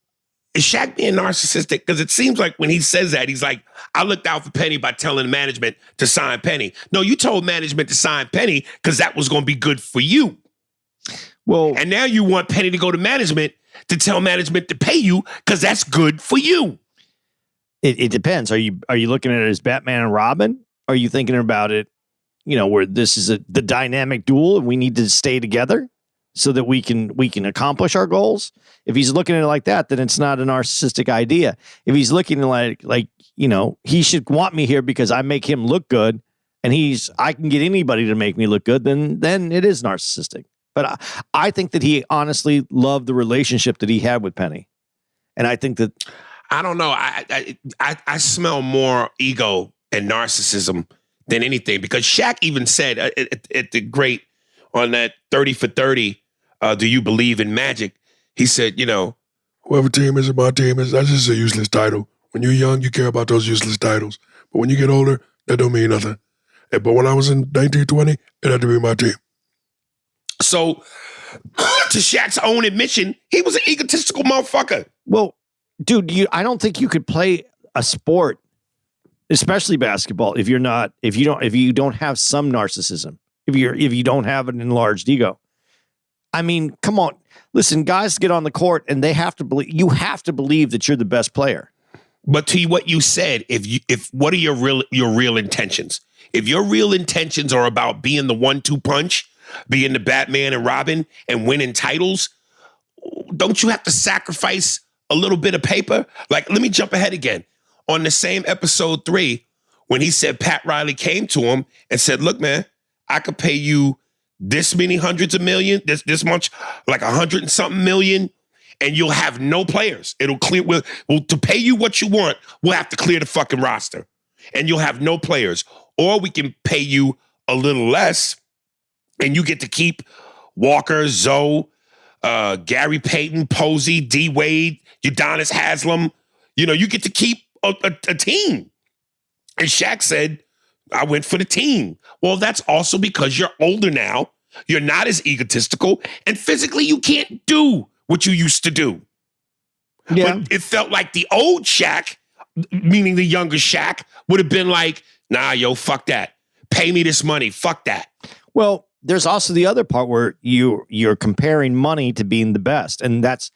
is Shaq being narcissistic? Because it seems like when he says that, he's like, I looked out for Penny by telling management to sign Penny. No, you told management to sign Penny because that was going to be good for you. Well, and now you want Penny to go to management to tell management to pay you because that's good for you. It depends. Are you looking at it as Batman and Robin? Are you thinking about it, where this is the dynamic duel and we need to stay together so that we can accomplish our goals? If he's looking at it like that, then it's not a narcissistic idea. If he's looking like he should want me here because I make him look good and I can get anybody to make me look good, then it is narcissistic. But I think that he honestly loved the relationship that he had with Penny. And I think that, I don't know. I smell more ego and narcissism than anything, because Shaq even said at the great on that 30 for 30, do you believe in magic? He said, whoever team is my team is, that's just a useless title. When you're young, you care about those useless titles. But when you get older, that don't mean nothing. But when I was in 1920, it had to be my team. So, to Shaq's own admission, he was an egotistical motherfucker. Well, dude, I don't think you could play a sport, especially basketball, if you don't have some narcissism, if you don't have an enlarged ego. I mean, come on. Listen, guys get on the court and you have to believe that you're the best player. But to what you said, what are your real intentions? If your real intentions are about being the 1-2 punch, being the Batman and Robin and winning titles, don't you have to sacrifice a little bit of paper? Like, let me jump ahead again. On the same episode 3, when he said Pat Riley came to him and said, look, man, I could pay you this many hundreds of million, this much, like 100 and something million, and you'll have no players. It'll clear, we'll to pay you what you want, we'll have to clear the fucking roster. And you'll have no players. Or we can pay you a little less, and you get to keep Walker, Zoe, Gary Payton, Posey, D. Wade, Udonis Haslem. You get to keep a team. And Shaq said, I went for the team. Well, that's also because you're older now. You're not as egotistical. And physically, you can't do what you used to do. Yeah. But it felt like the old Shaq, meaning the younger Shaq, would have been like, nah, yo, fuck that. Pay me this money. Fuck that. Well, there's also the other part where you're comparing money to being the best. And that's,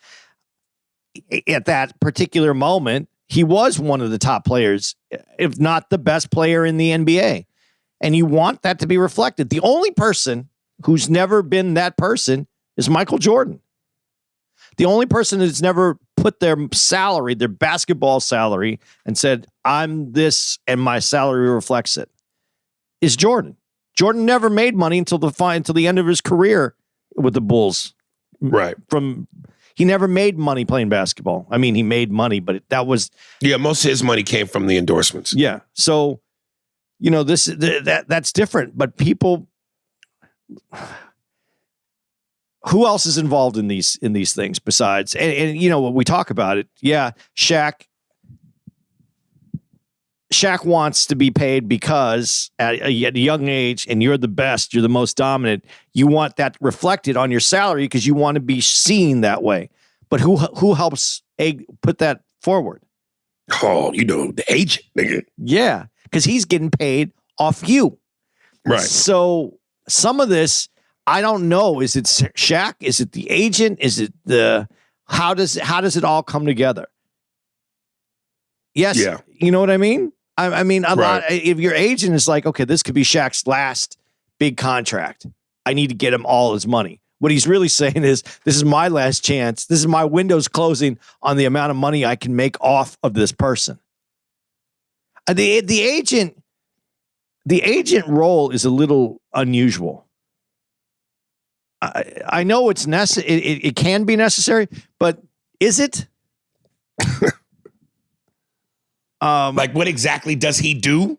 at that particular moment, he was one of the top players, if not the best player in the NBA. And you want that to be reflected. The only person who's never been that person is Michael Jordan. The only person that's never put their salary, their basketball salary, and said, I'm this and my salary reflects it, is Jordan. Jordan never made money until the end of his career with the Bulls. Right. He never made money playing basketball. I mean, he made money, but that was... Yeah, most of his money came from the endorsements. Yeah. So, that's different. But people... Who else is involved in these things besides... And when we talk about it, yeah, Shaq Shaq wants to be paid because at a young age, and you're the best, you're the most dominant, you want that reflected on your salary because you want to be seen that way. But who helps put that forward? Oh, the agent, nigga. Yeah, because he's getting paid off you. Right. So some of this, I don't know. Is it Shaq? Is it the agent? Is it how does it all come together? Yes. Yeah. You know what I mean? I mean, a lot. Right. If your agent is like, okay, this could be Shaq's last big contract. I need to get him all his money. What he's really saying is, this is my last chance. This is my windows closing on the amount of money I can make off of this person. The agent role is a little unusual. I know it's necessary. It can be necessary, but is it? Like, what exactly does he do?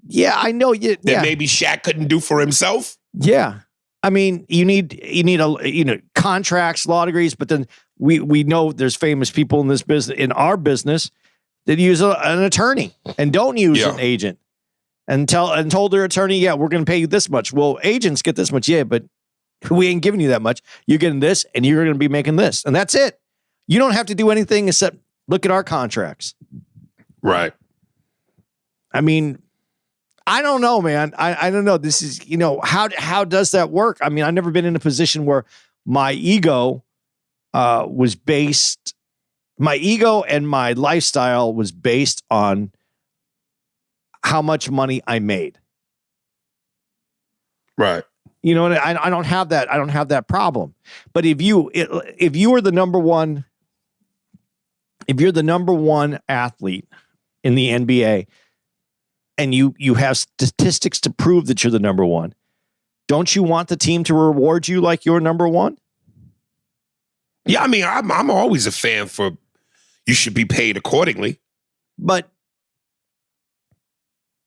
Yeah, I know. That maybe Shaq couldn't do for himself. Yeah, I mean, you need contracts, law degrees, but then we know there's famous people in this business, in our business, that use an attorney and don't use an agent, and told their attorney, yeah, we're going to pay you this much. Well, agents get this much, yeah, but we ain't giving you that much. You're getting this, and you're going to be making this, and that's it. You don't have to do anything except look at our contracts. Right. I mean, I don't know, man. I don't know. This is, how does that work? I mean, I've never been in a position where my ego and my lifestyle was based on how much money I made. Right. You know, I don't have that. I don't have that problem. But if you are the number one, if you're the number one athlete in the NBA, and you have statistics to prove that you're the number one, don't you want the team to reward you like you're number one? Yeah, I mean, I'm always a fan for you should be paid accordingly. But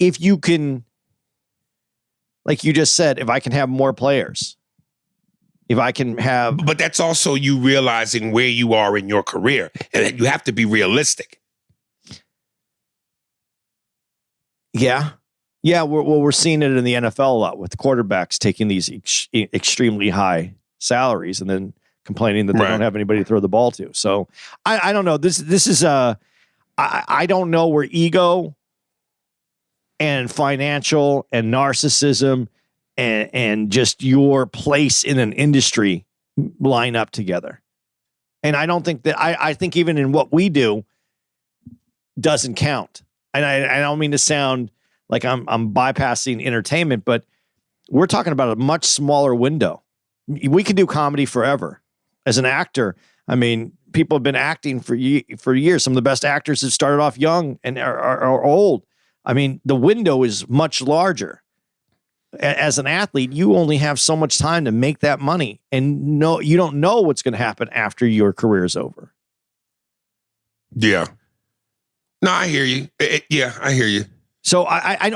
if you can, like you just said, if I can have more players, if I can have... But that's also you realizing where you are in your career, and you have to be realistic. Yeah. Yeah, we're seeing it in the NFL a lot with quarterbacks taking these extremely high salaries and then complaining that they don't have anybody to throw the ball to. So I don't know. This is I don't know where ego and financial and narcissism and just your place in an industry line up together. And I don't think that I think even in what we do doesn't count. And I don't mean to sound like I'm bypassing entertainment, but we're talking about a much smaller window. We can do comedy forever. As an actor, I mean, people have been acting for years. Some of the best actors have started off young and are old. I mean, the window is much larger. As an athlete, you only have so much time to make that money, and you don't know what's going to happen after your career is over. Yeah. No, I hear you. Yeah, I hear you. So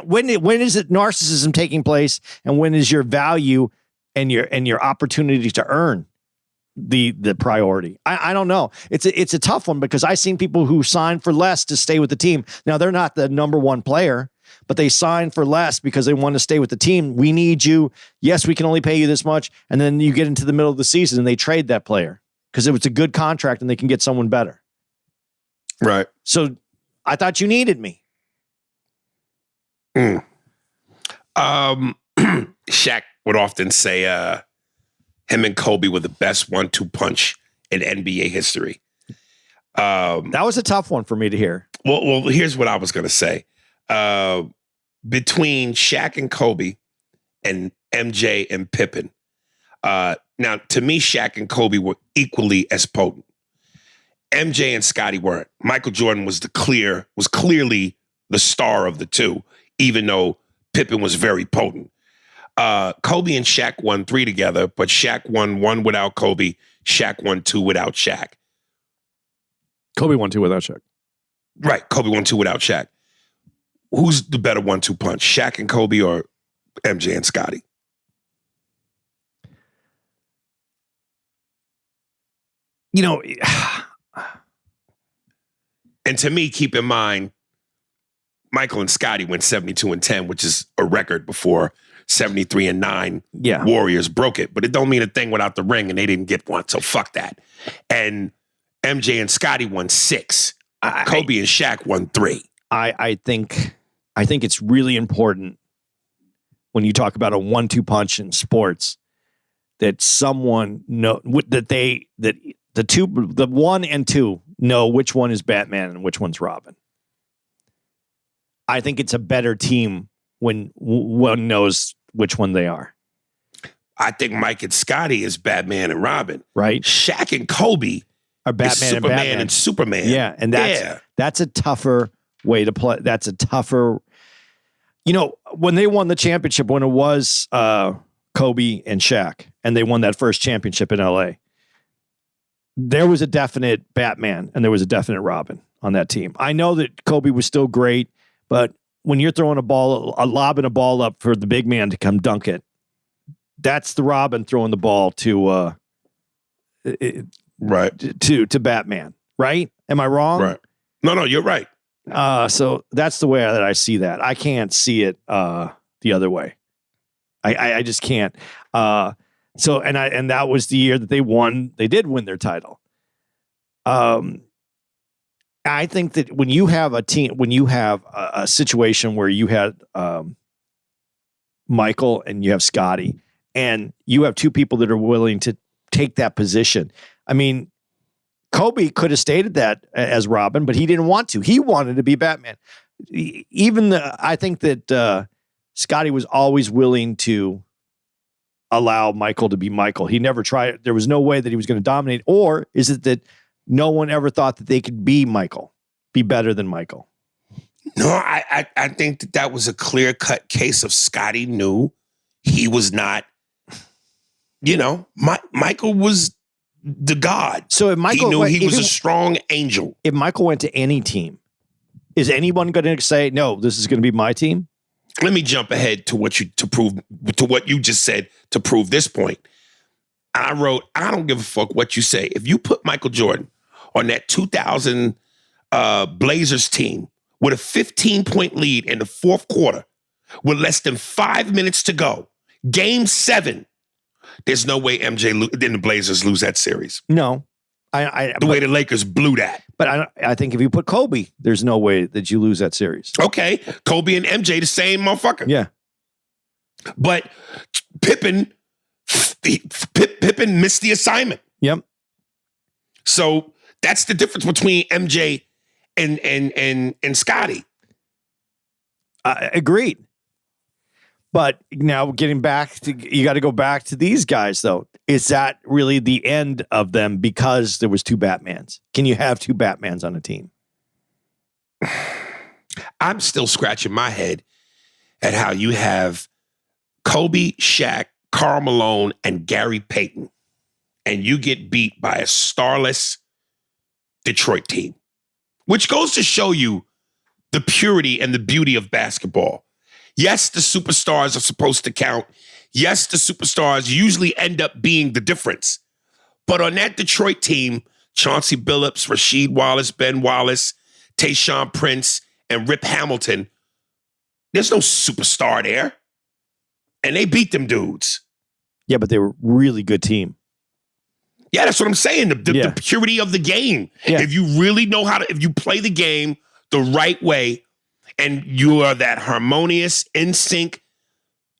when is it narcissism taking place, and when is your value and your opportunity to earn the priority? I don't know. It's a tough one because I've seen people who sign for less to stay with the team. Now they're not the number one player, but they sign for less because they want to stay with the team. We need you. Yes, we can only pay you this much, and then you get into the middle of the season and they trade that player because it was a good contract and they can get someone better. Right. So I thought you needed me. Shaq would often say him and Kobe were the best 1-2 punch in NBA history. That was a tough one for me to hear. Well, here's what I was going to say. Between Shaq and Kobe and MJ and Pippen. Now, to me, Shaq and Kobe were equally as potent. MJ and Scottie weren't. Michael Jordan was clearly the star of the two, even though Pippen was very potent. Kobe and Shaq won 3 together, but Shaq won 1 without Kobe. Shaq won 2 without Shaq. Kobe won 2 without Shaq. Right. Kobe won 2 without Shaq. Who's the better 1-2 punch? Shaq and Kobe or MJ and Scottie? You know, and to me, keep in mind, Michael and Scotty went 72-10, which is a record before 73-9 Yeah. Warriors broke it. But it don't mean a thing without the ring, and they didn't get one. So fuck that. And MJ and Scotty won 6. Kobe and Shaq won 3. I think it's really important when you talk about a 1-2 punch in sports that someone that the 1 and 2 know which one is Batman and which one's Robin. I think it's a better team when one knows which one they are. I think Mike and Scotty is Batman and Robin. Right? Shaq and Kobe Are Batman is Superman and Batman. and Superman. Yeah, and that's a tougher way to play. That's a tougher. When they won the championship, when it was Kobe and Shaq, and they won that first championship in LA, there was a definite Batman and there was a definite Robin on that team. I know that Kobe was still great, but when you're throwing lobbing a ball up for the big man to come dunk it, that's the Robin throwing the ball to Batman, right? Am I wrong? Right. No, you're right. So that's the way that I see that. I can't see it the other way. I just can't. And that was the year that they won. They did win their title. I think that when you have a team, when you have a situation where you had Michael and you have Scotty, and you have two people that are willing to take that position. I mean, Kobe could have stated that as Robin, but he didn't want to. He wanted to be Batman. I think that Scotty was always willing to allow Michael to be Michael. He never tried. There was no way that he was going to dominate. Or is it that no one ever thought that they could be Michael, be better than Michael? No, I think that was a clear-cut case of Scotty knew he was not, Michael was the god. So if Michael he knew he was a strong angel. If Michael went to any team, is anyone going to say, no, this is going to be my team? Let me jump ahead to what you just said to prove this point. I wrote, I don't give a fuck what you say. If you put Michael Jordan on that 2000 Blazers team with a 15-point lead in the fourth quarter with less than 5 minutes to go, game 7, there's no way then the Blazers lose that series. No. The way the Lakers blew that. But I think if you put Kobe, there's no way that you lose that series. Okay. Kobe and MJ, the same motherfucker. Yeah. But Pippen missed the assignment. Yep. So that's the difference between MJ and Scotty. Agreed. But now getting back to, you got to go back to these guys though. Is that really the end of them because there was 2 Batmans? Can you have 2 Batmans on a team? I'm still scratching my head at how you have Kobe, Shaq, Karl Malone, and Gary Payton, and you get beat by a starless Detroit team, which goes to show you the purity and the beauty of basketball. Yes, the superstars are supposed to count. Yes, the superstars usually end up being the difference. But on that Detroit team, Chauncey Billups, Rasheed Wallace, Ben Wallace, Tayshaun Prince, and Rip Hamilton, there's no superstar there. And they beat them dudes. Yeah, but they were a really good team. Yeah, that's what I'm saying. The purity of the game. Yeah. If you really know if you play the game the right way, and you are that harmonious, in sync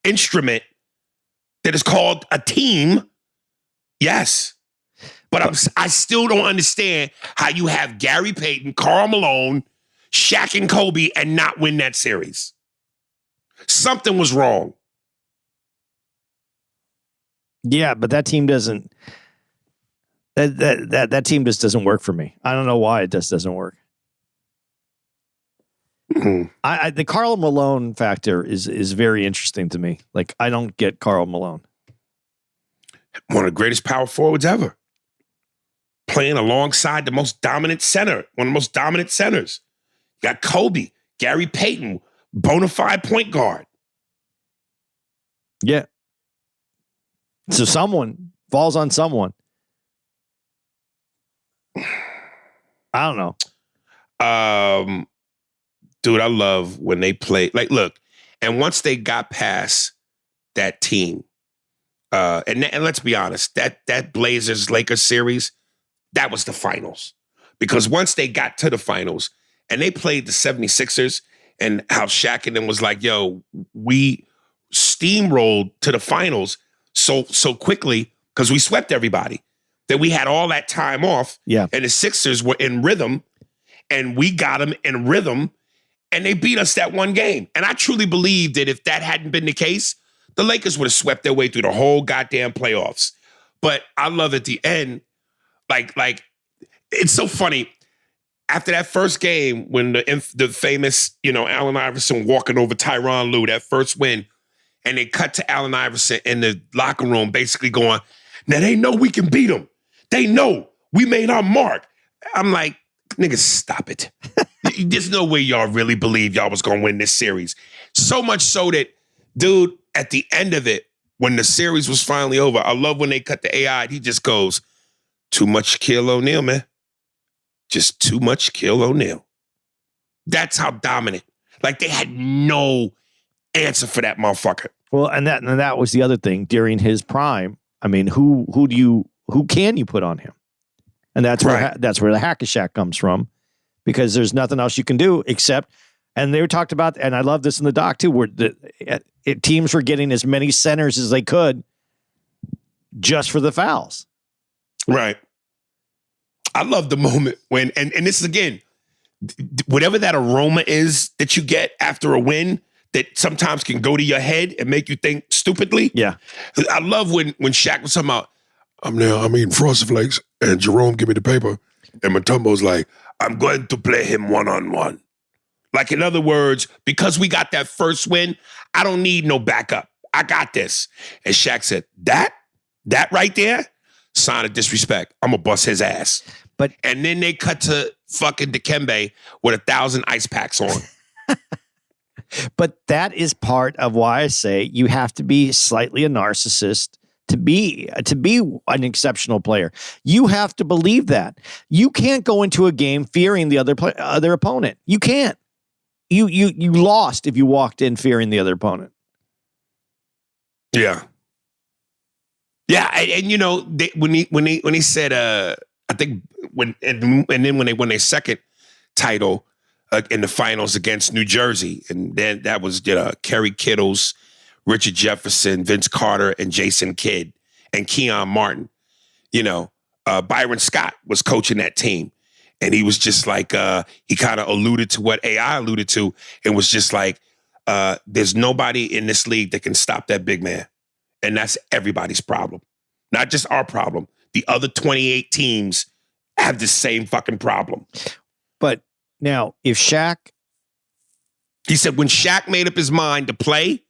instrument that is called a team, yes. But I still don't understand how you have Gary Payton, Karl Malone, Shaq, and Kobe and not win that series. Something was wrong. Yeah, but that team doesn't. That team just doesn't work for me. I don't know why it just doesn't work. Mm-hmm. The Karl Malone factor is very interesting to me. Like, I don't get Karl Malone. One of the greatest power forwards ever. Playing alongside the most dominant center, one of the most dominant centers. You got Kobe, Gary Payton, bona fide point guard. Yeah. So someone falls on someone. I don't know. Dude, I love when they play. Like, look, and once they got past that team, and let's be honest, that Blazers-Lakers series, that was the finals. Because once they got to the finals and they played the 76ers and how Shaq and them was like, yo, we steamrolled to the finals so quickly because we swept everybody that we had all that time off. Yeah. And the Sixers were in rhythm and we got them in rhythm and they beat us that one game. And I truly believe that if that hadn't been the case, the Lakers would have swept their way through the whole goddamn playoffs. But I love at the end, like it's so funny. After that first game, when the famous, Allen Iverson walking over Tyronn Lue, that first win, and they cut to Allen Iverson in the locker room basically going, now they know we can beat them. They know we made our mark. I'm like, niggas, stop it. There's no way y'all really believe y'all was going to win this series. So much so that, dude, at the end of it, when the series was finally over, I love when they cut the AI, he just goes, too much Shaquille O'Neal, man. Just too much Shaquille O'Neal. That's how dominant. Like, they had no answer for that motherfucker. Well, and that was the other thing during his prime. I mean, who can you put on him? And that's where the Hack-a-Shack comes from, because there's nothing else you can do except. And they were talked about, and I love this in the doc too, where teams were getting as many centers as they could just for the fouls. Right. I love the moment when, and this is again, whatever that aroma is that you get after a win that sometimes can go to your head and make you think stupidly. Yeah. I love when Shaq was talking about, I'm eating Frosted Flakes, and Jerome give me the paper, and Matumbo's like, I'm going to play him one-on-one. Like, in other words, because we got that first win, I don't need no backup. I got this. And Shaq said, that right there, sign of disrespect. I'm going to bust his ass. And then they cut to fucking Dikembe with 1,000 ice packs on. But that is part of why I say you have to be slightly a narcissist to be an exceptional player. You have to believe that. You can't go into a game fearing the other opponent. You can't. You lost if you walked in fearing the other opponent. Yeah. Yeah, and when he said I think when they won their second title in the finals against New Jersey, and then that was Kerry Kittles, Richard Jefferson, Vince Carter, and Jason Kidd, and Keon Martin. Byron Scott was coaching that team, and he was just like he kind of alluded to what AI alluded to, and was just like, there's nobody in this league that can stop that big man, and that's everybody's problem, not just our problem. The other 28 teams have the same fucking problem. But now, if Shaq... He said when Shaq made up his mind to play,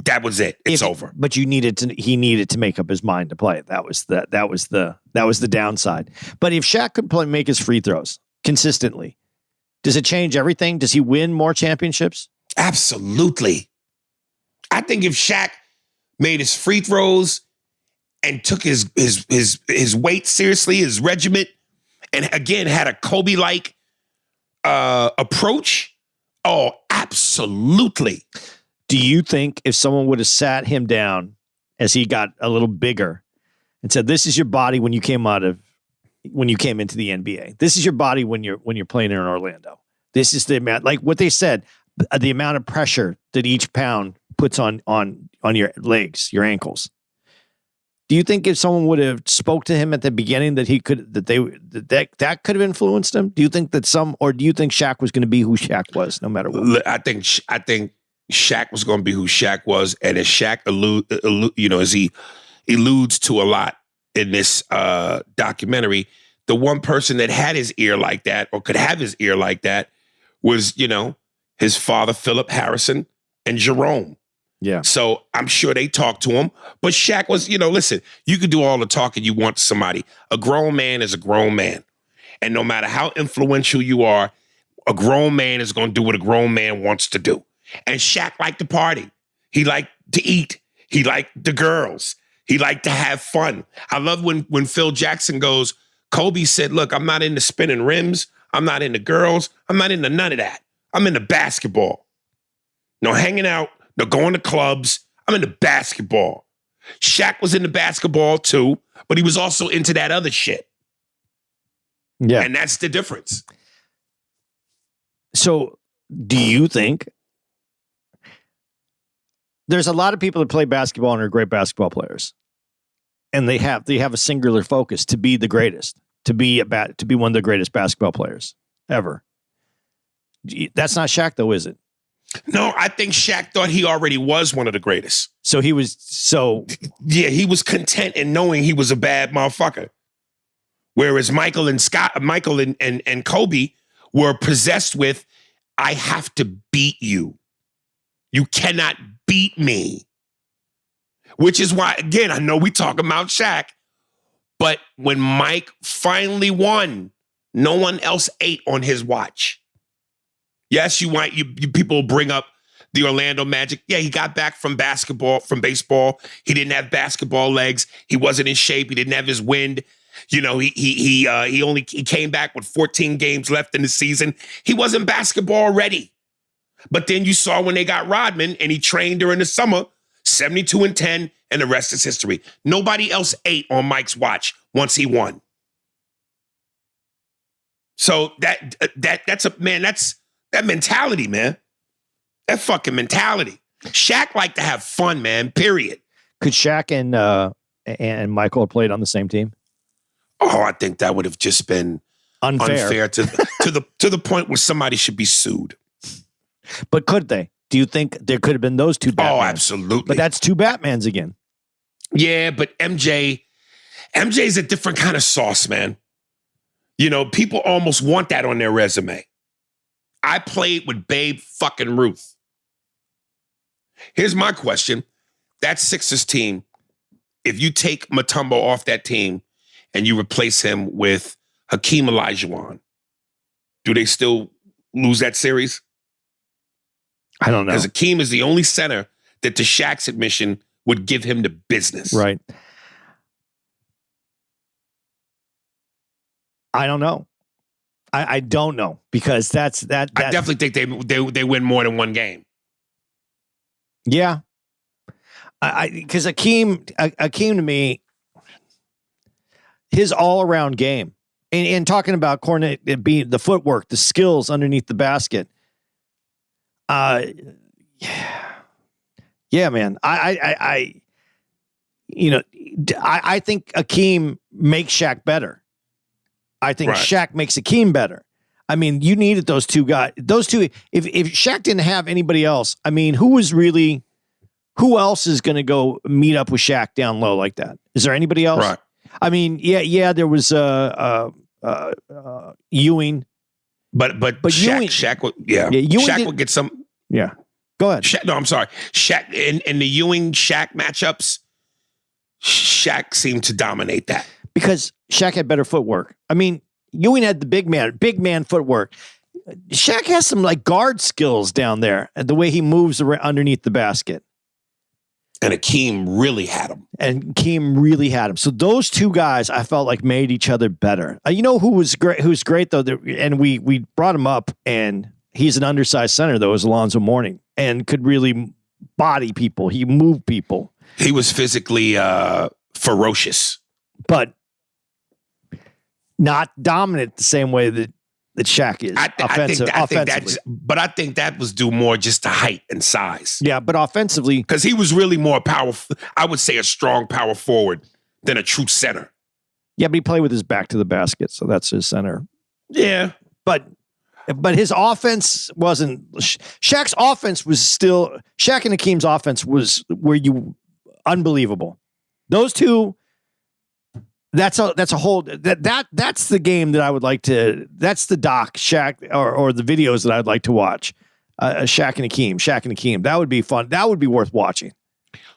that was it. It's over. But he needed to make up his mind to play. That was the downside. But if Shaq could make his free throws consistently, does it change everything? Does he win more championships? Absolutely. I think if Shaq made his free throws and took his weight seriously, his regiment, and again had a Kobe-like approach, oh, absolutely. Do you think if someone would have sat him down as he got a little bigger and said, "This is your body when you came into the NBA. This is your body when you're playing in Orlando. This is the amount," like what they said, the amount of pressure that each pound puts on your legs, your ankles. Do you think if someone would have spoke to him at the beginning that that could have influenced him? Do you think or do you think Shaq was going to be who Shaq was no matter what? I think Shaq was going to be who Shaq was, and as Shaq as he alludes to a lot in this documentary, the one person that had his ear like that or could have his ear like that was his father Philip Harrison and Jerome. Yeah. So I'm sure they talked to him. But Shaq was, listen, you could do all the talking you want to somebody. A grown man is a grown man. And no matter how influential you are, a grown man is going to do what a grown man wants to do. And Shaq liked to party. He liked to eat. He liked the girls. He liked to have fun. I love when Phil Jackson goes, Kobe said, look, I'm not into spinning rims. I'm not into girls. I'm not into none of that. I'm into basketball. No hanging out, no going to clubs. I'm into basketball. Shaq was into basketball too, but he was also into that other shit. Yeah. And that's the difference. So do you think there's a lot of people that play basketball and are great basketball players, and they have a singular focus to be the greatest, to be one of the greatest basketball players ever. That's not Shaq, though, is it? No, I think Shaq thought he already was one of the greatest. So he was Yeah, he was content in knowing he was a bad motherfucker. Whereas Michael and Kobe were possessed with, I have to beat you. You cannot beat me. Which is why, again, I know we talk about Shaq, but when Mike finally won, no one else ate on his watch. Yes, you people bring up the Orlando Magic. Yeah, he got back from baseball. He didn't have basketball legs. He wasn't in shape. He didn't have his wind. You know, he came back with 14 games left in the season. He wasn't basketball ready. But then you saw when they got Rodman and he trained during the summer, 72-10, and the rest is history. Nobody else ate on Mike's watch once he won. So that's that mentality, man. That fucking mentality. Shaq liked to have fun, man. Period. Could Shaq and Michael have played on the same team? Oh, I think that would have just been unfair to the point where somebody should be sued. But could they? Do you think there could have been those two Batmans? Oh, absolutely. But that's two Batmans again. Yeah, but MJ's a different kind of sauce, man. You know, people almost want that on their resume. I played with Babe fucking Ruth. Here's my question. That Sixers team, if you take Mutombo off that team and you replace him with Hakeem Olajuwon, do they still lose that series? I don't know. Because Hakeem is the only center that, to Shaq's admission, would give him the business. Right. I don't know. I don't know, because that's that. I definitely think they win more than one game. Yeah. Because Hakeem to me, his all around game, and talking about coordinate, being the footwork, the skills underneath the basket. Yeah, man. I think Hakeem makes Shaq better. I think Right. Shaq makes Hakeem better. I mean, you needed those two guys. Those two, if Shaq didn't have anybody else, I mean, who ewell is going to go meet up with Shaq down low like that? Is there anybody else? Right. I mean, yeah, there was Ewing. But Ewing, Shaq would, Ewing would get some. Yeah. Go ahead. I'm sorry. Shaq in the Ewing-Shaq matchups, Shaq seemed to dominate that. Because Shaq had better footwork. I mean, Ewing had the big man footwork. Shaq has some like guard skills down there, and the way he moves underneath the basket. And Hakeem really had him. So those two guys, I felt like made each other better. You know who was great? Who's great though? And we brought him up, and he's an undersized center though, is Alonzo Mourning, and could really body people. He moved people. He was physically ferocious, but not dominant the same way that Shaq is. Offensively. I think that was due more just to height and size. Yeah, but offensively, because he was really more powerful. I would say a strong power forward than a true center. Yeah, but he played with his back to the basket, so that's his center. Yeah, but his offense wasn't. Shaq's offense was still. Shaq and Hakeem's offense were unbelievable. Those two. That's a whole that's the game that I would like to. That's the doc Shaq or the videos that I'd like to watch. Shaq and Hakeem. That would be fun. That would be worth watching.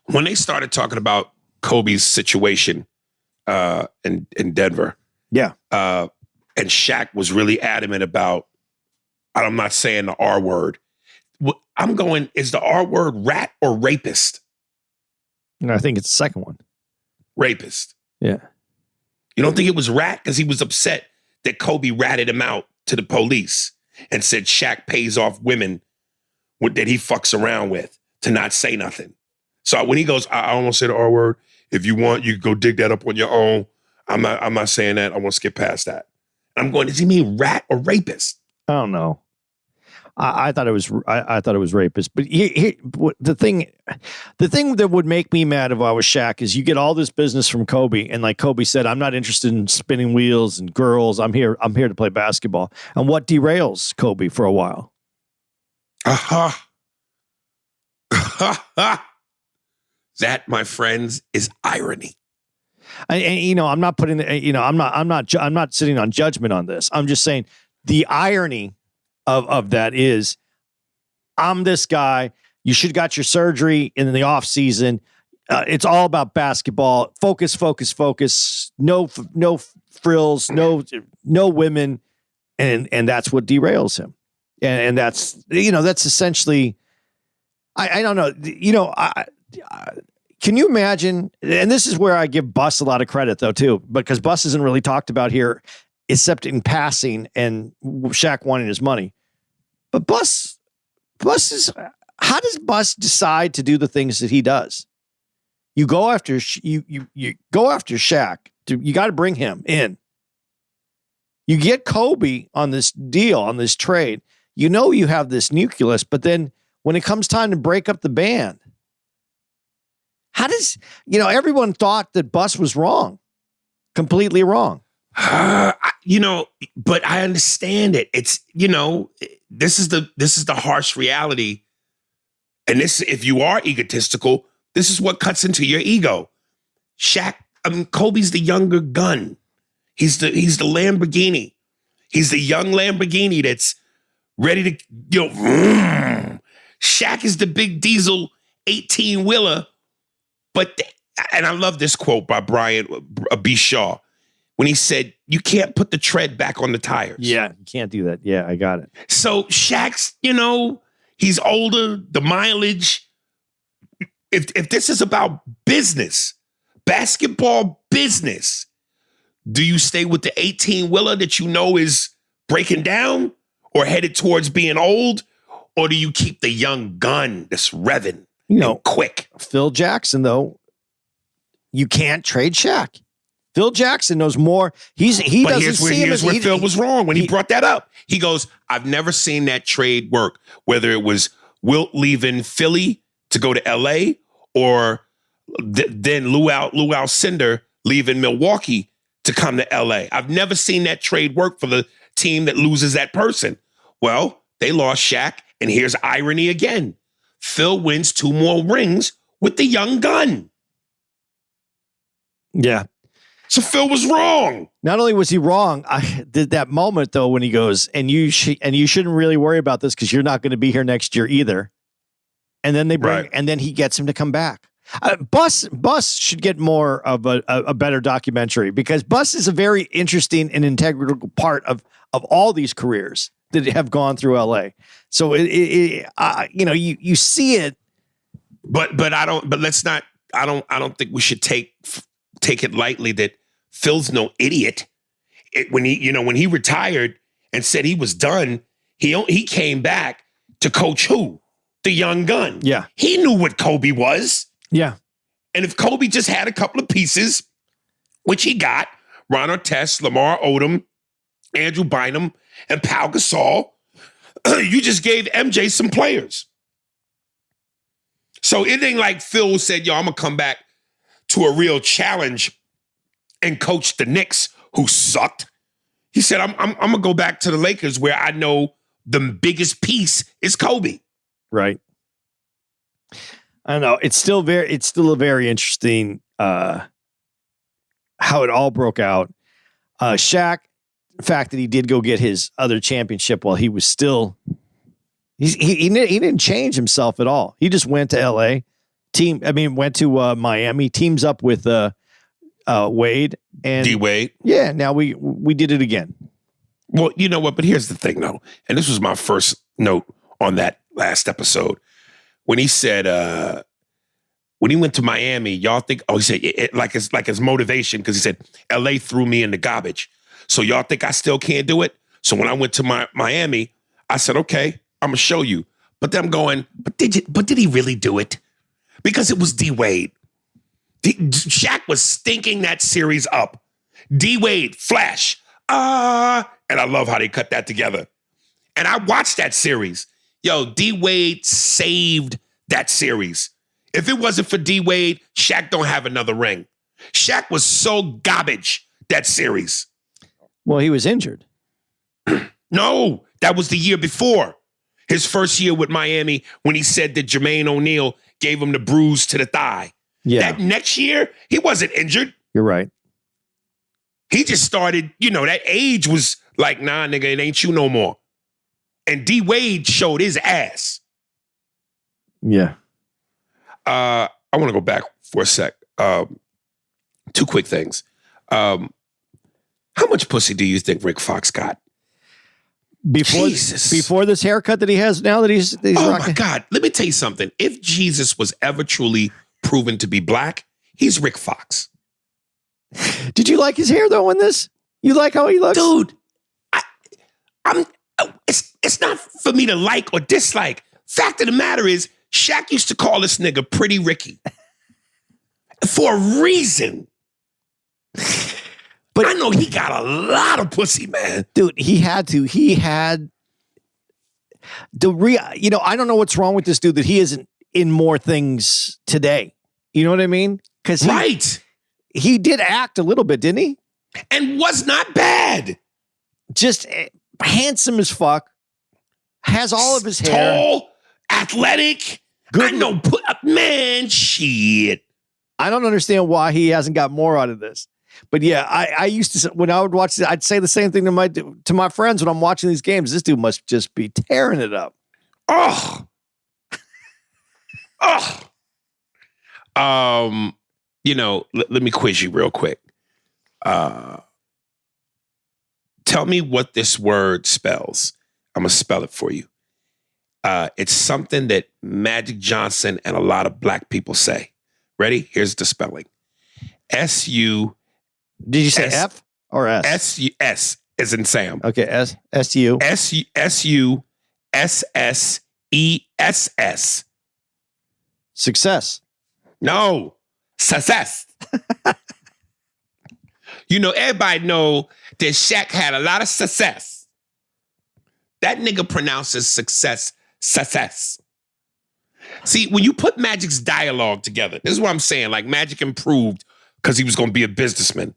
When they started talking about Kobe's situation in Denver, yeah, and Shaq was really adamant about. I'm not saying the R word. I'm going. Is the R word rat or rapist? No, I think it's the second one. Rapist. Yeah. You don't think it was rat? Because he was upset that Kobe ratted him out to the police. and said Shaq pays off women that he fucks around with to not say nothing. So when he goes, I almost said the R word. If you want, you can go dig that up on your own. I'm not saying that. I want to skip past that. I'm going, does he mean rat or rapist? I don't know. I thought it was rapist. But the thing that would make me mad if I was Shaq is you get all this business from Kobe, and like Kobe said, I'm not interested in spinning wheels and girls. I'm here to play basketball. And what derails Kobe for a while? That, my friends, is irony. And I'm not putting, I'm not sitting on judgment on this. I'm just saying the irony of that is, I'm this guy. You should have got your surgery in the off season. It's all about basketball. Focus. No frills. No women, and that's what derails him. And that's essentially. I don't know. Can you imagine? And this is where I give Bus a lot of credit, though, too, because Bus isn't really talked about here, except in passing and Shaq wanting his money. But Bus is. How does Bus decide to do the things that he does? You go after you go after Shaq. You got to bring him in. You get Kobe on this deal, on this trade. You have this nucleus, but then when it comes time to break up the band, how does, everyone thought that Bus was wrong, completely wrong. But I understand it. It's, this is the harsh reality. And this, if you are egotistical, this is what cuts into your ego. Kobe's the younger gun. He's the Lamborghini. He's the young Lamborghini that's ready to, Shaq is the big diesel 18-wheeler. And I love this quote by Brian B. Shaw when he said, you can't put the tread back on the tires. Yeah, you can't do that. Yeah, I got it. So Shaq's, he's older, the mileage. If this is about business, basketball business, do you stay with the 18-wheeler that is breaking down or headed towards being old? Or do you keep the young gun that's revving and quick? Phil Jackson, though, you can't trade Shaq. Phil Jackson knows more. Here's where Phil was wrong when he brought that up. He goes, I've never seen that trade work, whether it was Wilt leaving Philly to go to L.A. or then Lou Alcindor leaving Milwaukee to come to L.A. I've never seen that trade work for the team that loses that person. Well, they lost Shaq, and here's irony again. Phil wins 2 more rings with the young gun. Yeah. So Phil was wrong. Not only was he wrong, I did that moment though when he goes, and you shouldn't really worry about this because you're not going to be here next year either. And then and then he gets him to come back. Bus should get more of a better documentary because Bus is a very interesting and integral part of all these careers that have gone through LA. So you see it, but I don't. But let's not. I don't think we should take it lightly that Phil's no idiot. When he retired and said he was done, he came back to coach who? The young gun. Yeah, he knew what Kobe was. Yeah, and if Kobe just had a couple of pieces, which he got, Ron Artest, Lamar Odom, Andrew Bynum, and Pau Gasol, you just gave MJ some players. So it ain't like Phil said, I'm going to come back to a real challenge and coach the Knicks, who sucked. He said, I'm going to go back to the Lakers where I know the biggest piece is Kobe. Right. I don't know. It's still a very interesting how it all broke out. Shaq, the fact that he did go get his other championship while he was still, he didn't change himself at all. He just went to LA. Went to Miami, teams up with Wade and D-Wade. Yeah, now we did it again. Well, you know what? But here's the thing, though, and this was my first note on that last episode when he said when he went to Miami, y'all think? Oh, he said it like his motivation because he said LA threw me in the garbage, so y'all think I still can't do it. So when I went to Miami, I said, okay, I'm gonna show you. But then I'm going, but did he really do it? Because it was D Wade. Shaq was stinking that series up. D Wade, flash, and I love how they cut that together. And I watched that series. Yo, D Wade saved that series. If it wasn't for D Wade, Shaq don't have another ring. Shaq was so garbage that series. Well, he was injured. No, that was the year before. His first year with Miami when he said that Jermaine O'Neal gave him the bruise to the thigh. Yeah. That next year, he wasn't injured. You're right. He just started, that age was like, nah, nigga, it ain't you no more. And D Wade showed his ass. Yeah. I want to go back for a sec. Two quick things. How much pussy do you think Rick Fox got? Before this haircut that he has now that he's oh rocking? My God. Let me tell you something. If Jesus was ever truly proven to be black, he's Rick Fox. Did you like his hair though in this? You like how he looks? Dude, it's not for me to like or dislike. Fact of the matter is, Shaq used to call this nigga Pretty Ricky. For a reason. But I know he got a lot of pussy, man. Dude, he had to. He had I don't know what's wrong with this dude that he isn't in more things today. You know what I mean? Because he did act a little bit, didn't he? And was not bad. Just handsome as fuck. Has all of his hair. Tall, athletic. Good. I know, man, shit. I don't understand why he hasn't got more out of this. But yeah, I used to, when I would watch it, I'd say the same thing to my friends when I'm watching these games. This dude must just be tearing it up. Oh. Let me quiz you real quick. Tell me what this word spells. I'm going to spell it for you. It's something that Magic Johnson and a lot of black people say. Ready? Here's the spelling. S-U. Did you say F or S? S as in Sam. Okay, S-U. S-U-S-S-E-S-S. Success. No. Sussess. Everybody know that Shaq had a lot of success. That nigga pronounces success. See, when you put Magic's dialogue together, this is what I'm saying. Like, Magic improved because he was going to be a businessman.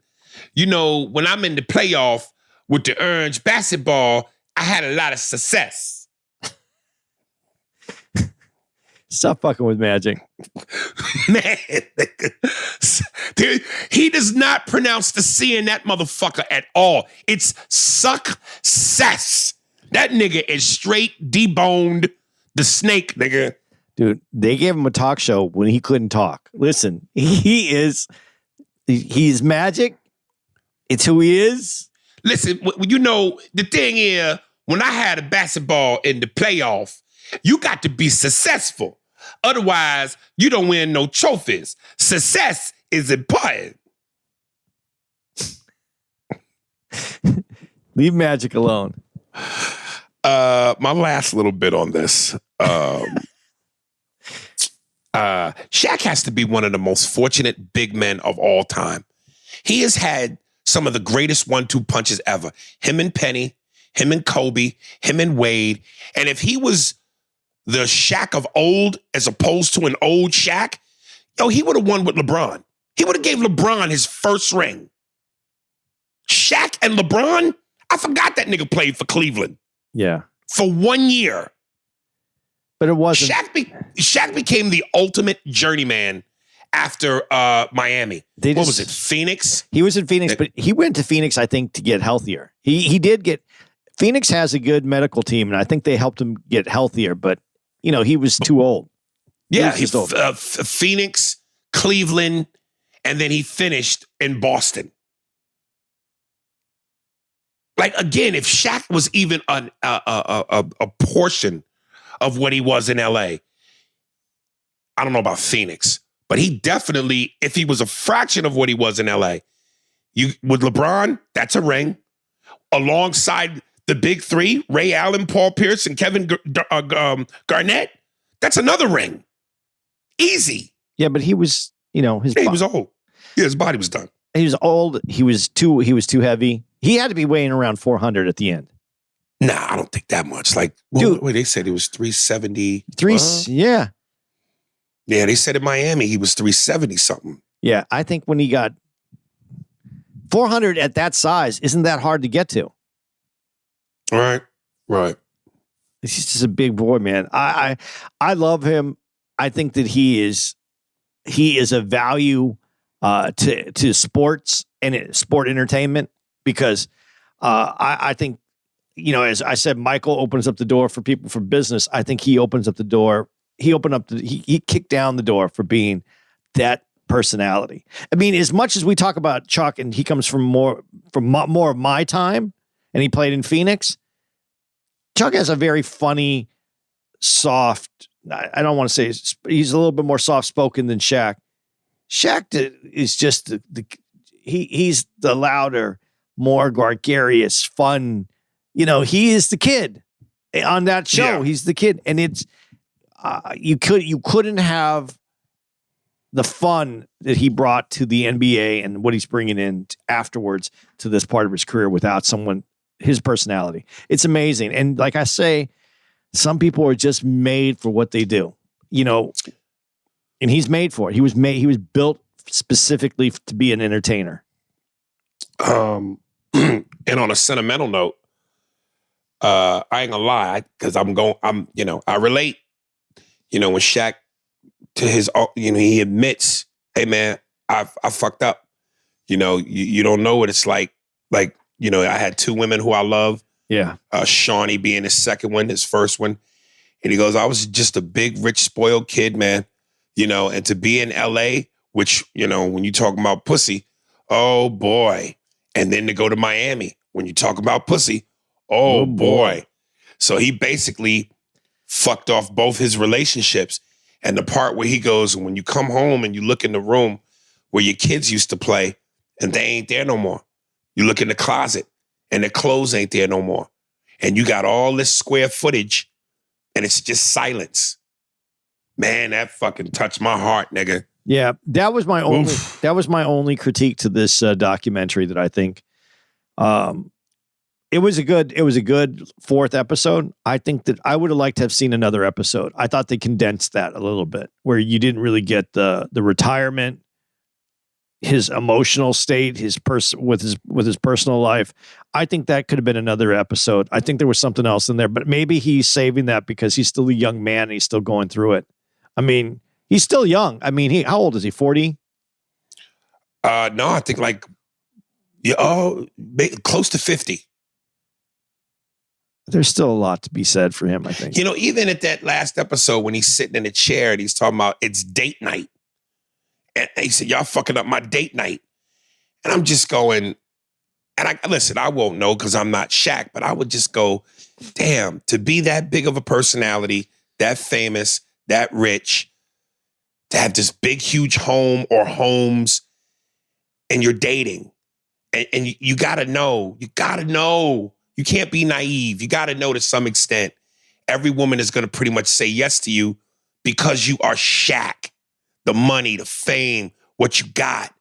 When I'm in the playoff with the Orange basketball, I had a lot of success. Stop fucking with Magic. Man, he does not pronounce the C in that motherfucker at all. It's success. That nigga is straight deboned the snake, nigga. Dude, they gave him a talk show when he couldn't talk. Listen, he's Magic. It's who he is. Listen, the thing is, when I had a basketball in the playoff, you got to be successful. Otherwise, you don't win no trophies. Success is important. Leave Magic alone. My last little bit on this. Shaq has to be one of the most fortunate big men of all time. He has had some of the greatest 1-2 punches ever. Him and Penny, him and Kobe, him and Wade. And if he was the Shaq of old as opposed to an old Shaq, he would have won with LeBron. He would have gave LeBron his first ring. Shaq and LeBron, I forgot that nigga played for Cleveland. Yeah. For 1 year. But it wasn't. Shaq became the ultimate journeyman after Miami. What was it, Phoenix? He was in Phoenix, but he went to Phoenix, I think, to get healthier. He did get... Phoenix has a good medical team, and I think they helped him get healthier, but, he was too old. Yeah, he's Phoenix, Cleveland, and then he finished in Boston. Like, again, if Shaq was even a portion of what he was in LA, I don't know about Phoenix, but he definitely, if he was a fraction of what he was in LA, with LeBron, that's a ring. Alongside the big three, Ray Allen, Paul Pierce, and Kevin Garnett, that's another ring. Easy. Yeah, but he was, he was old. Yeah, his body was done. He was old. He was too heavy. He had to be weighing around 400 at the end. Nah, I don't think that much. Like, dude, wait, they said he was 370. Yeah. Yeah, they said in Miami he was 370 something. Yeah, I think when he got 400 at that size, isn't that hard to get to? Right. He's just a big boy, man. I love him. I think that he is a value to sports and sport entertainment because I think, as I said, Michael opens up the door for people for business. I think he opens up the door. He kicked down the door for being that personality. I mean, as much as we talk about Chuck and he comes from more of my time and he played in Phoenix, Chuck has a very funny, soft, I don't want to say he's a little bit more soft-spoken than Shaq. Shaq is just he's the louder, more gregarious, fun. He is the kid on that show. Yeah. He's the kid, and it's you couldn't have the fun that he brought to the NBA and what he's bringing in afterwards to this part of his career without his personality. It's amazing, and like I say, some people are just made for what they do, and he's made for it. He was built specifically to be an entertainer. And on a sentimental note, I ain't gonna lie, because I relate, when Shaq to his, he admits, hey man, I fucked up. You don't know what it's like. Like, I had two women who I love. Yeah. Shawnee being his second one, his first one. And he goes, I was just a big, rich, spoiled kid, man. And to be in LA, which, when you talk about pussy, oh boy. And then to go to Miami, when you talk about pussy, oh boy. So he basically fucked off both his relationships. And the part where he goes, when you come home and you look in the room where your kids used to play and they ain't there no more. You look in the closet and their clothes ain't there no more. And you got all this square footage and it's just silence. Man, that fucking touched my heart, nigga. Yeah, that was my only critique to this documentary that I think it was a good fourth episode. I think that I would have liked to have seen another episode. I thought they condensed that a little bit where you didn't really get the retirement, his emotional state, with his personal life. I think that could have been another episode. I think there was something else in there, but maybe he's saving that because he's still a young man and he's still going through it. I mean, he's still young. I mean, how old is he? 40? No, I think close to 50. There's still a lot to be said for him, I think. Even at that last episode when he's sitting in a chair and he's talking about it's date night. And he said, y'all fucking up my date night. And I'm just going, and I won't know because I'm not Shaq, but I would just go, damn, to be that big of a personality, that famous, that rich, to have this big, huge home or homes, and you're dating. And you gotta know. You can't be naive. You gotta know to some extent, every woman is gonna pretty much say yes to you because you are Shaq. The money, the fame, what you got.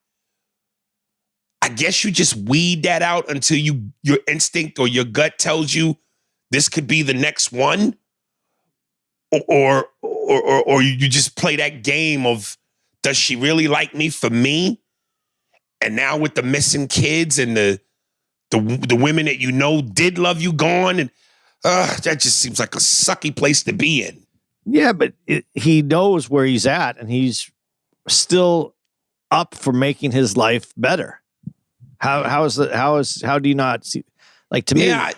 I guess you just weed that out until your instinct or your gut tells you this could be the next one. Or you just play that game of, does she really like me for me? And now with the missing kids and the women that did love you gone, and that just seems like a sucky place to be in. Yeah, but he knows where he's at, and he's still up for making his life better. How do you not see? Like, to me, yeah.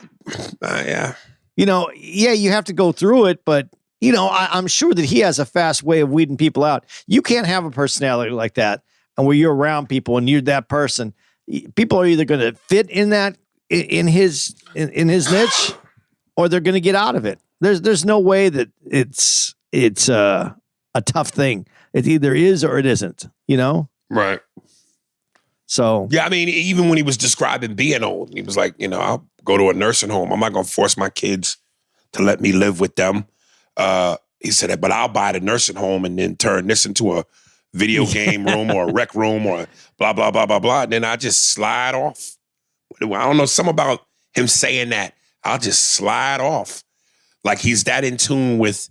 You have to go through it, but I'm sure that he has a fast way of weeding people out. You can't have a personality like that, and where you're around people and you're that person, people are either going to fit in that in his niche, or they're going to get out of it. There's no way that it's a tough thing. It either is or it isn't. Right. So Yeah, I mean, even when he was describing being old, he was like, I'll go to a nursing home. I'm not going to force my kids to let me live with them. He said, but I'll buy the nursing home and then turn this into a video game room or a rec room or blah, blah, blah, blah, blah. And then I just slide off. I don't know, something about him saying that. I'll just slide off. Like he's that in tune with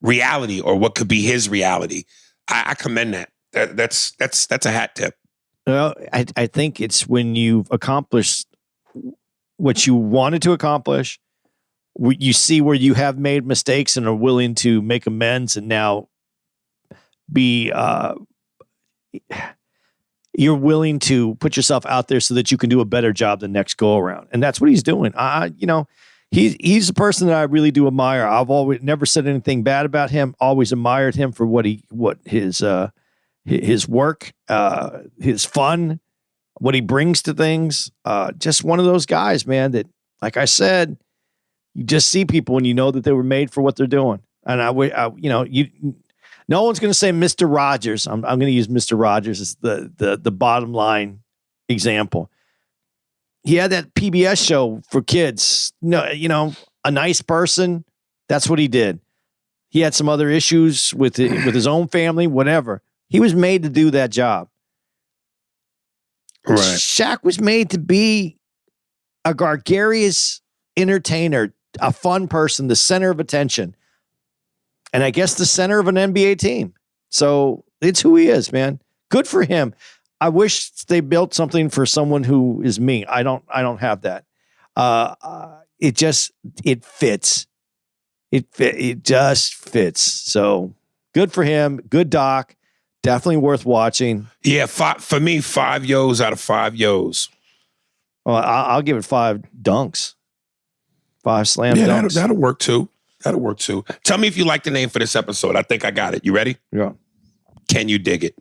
reality or what could be his reality. I commend that. That's a hat tip. well, I think it's when you've accomplished what you wanted to accomplish, you see where you have made mistakes and are willing to make amends, and now you're willing to put yourself out there so that you can do a better job the next go around. And that's what he's doing. He's a person that I really do admire. I've always never said anything bad about him. Always admired him for his work, his fun, what he brings to things. Just one of those guys, man, that, like I said, you just see people and you know that they were made for what they're doing. And no one's going to say Mr. Rogers. I'm going to use Mr. Rogers as the bottom line example. He had that PBS show for kids. No, a nice person. That's what he did. He had some other issues with his own family, whatever. He was made to do that job. Right. Shaq was made to be a gregarious entertainer, a fun person, the center of attention. And I guess the center of an NBA team. So it's who he is, man. Good for him. I wish they built something for someone who is me. I don't have that. It fits. It just fits. So good for him. Good doc. Definitely worth watching. Yeah, for me, 5 yos out of 5 yos. Well, I'll give it 5 dunks. 5 slam dunks. That'll work too. That'll work too. Tell me if you like the name for this episode. I think I got it. You ready? Yeah. Can you dig it?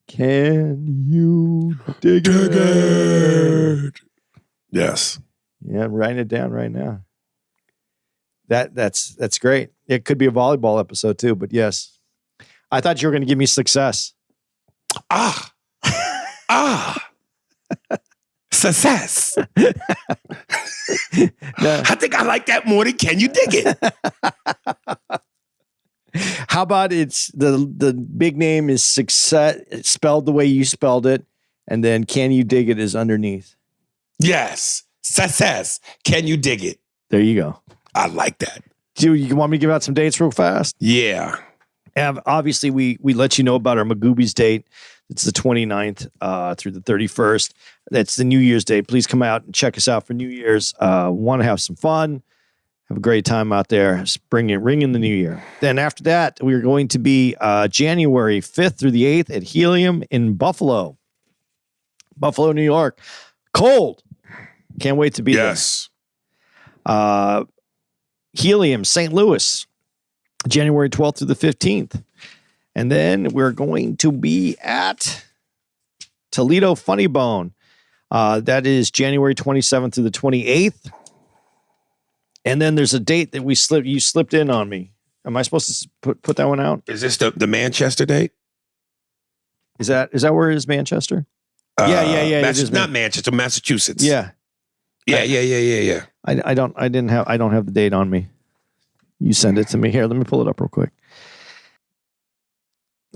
Can you dig it? Yes. Yeah, I'm writing it down right now. That's great. It could be a volleyball episode too, but yes. I thought you were going to give me Success. Success. No. I think I like that more than Can You Dig It? How about it's the big name is Success, it's spelled the way you spelled it, and then Can You Dig It is underneath. Yes. Success. Can You Dig It? There you go. I like that. Do you want me to give out some dates real fast? Yeah. And obviously, we let you know about our Magoobies date. It's the 29th through the 31st. That's the New Year's Day. Please come out and check us out for New Year's. Want to have some fun. Have a great time out there. Ring in the new year. Then after that, we are going to be January 5th through the 8th at Helium in Buffalo, New York. Cold. Can't wait to be there. Yes. Helium, St. Louis, January 12th through the 15th. And then we're going to be at Toledo Funny Bone. That is January 27th through the 28th. And then there's a date that you slipped in on me. Am I supposed to put that one out? Is this the Manchester date? Is that where it is, Manchester? Yeah. It is not Manchester, Massachusetts. Yeah. Yeah. I don't have the date on me. You send it to me. Here, let me pull it up real quick.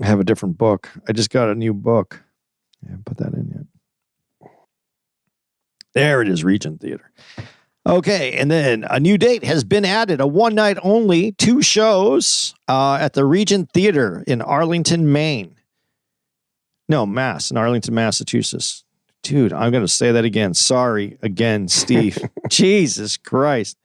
I have a different book. I just got a new book. I haven't put that in yet. There it is, Regent Theater. Okay, and then a new date has been added. A one night only, 2 shows at the Regent Theater in Arlington, Maine. No, in Arlington, Massachusetts. Dude, I'm going to say that again. Sorry again, Steve. Jesus Christ.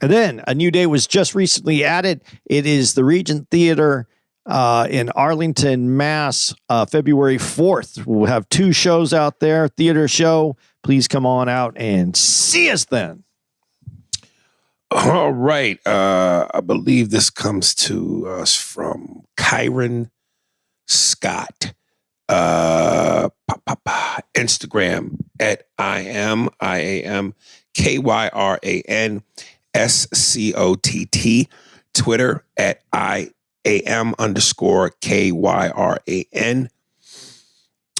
And then a new date was just recently added. It is the Regent Theater in Arlington, Mass, February 4th. We'll have 2 shows out there, theater show. Please come on out and see us then. All right. I believe this comes to us from Kyron Scott. Instagram at IAM KYRAN SCOTT. Twitter at IAM_KYRAN.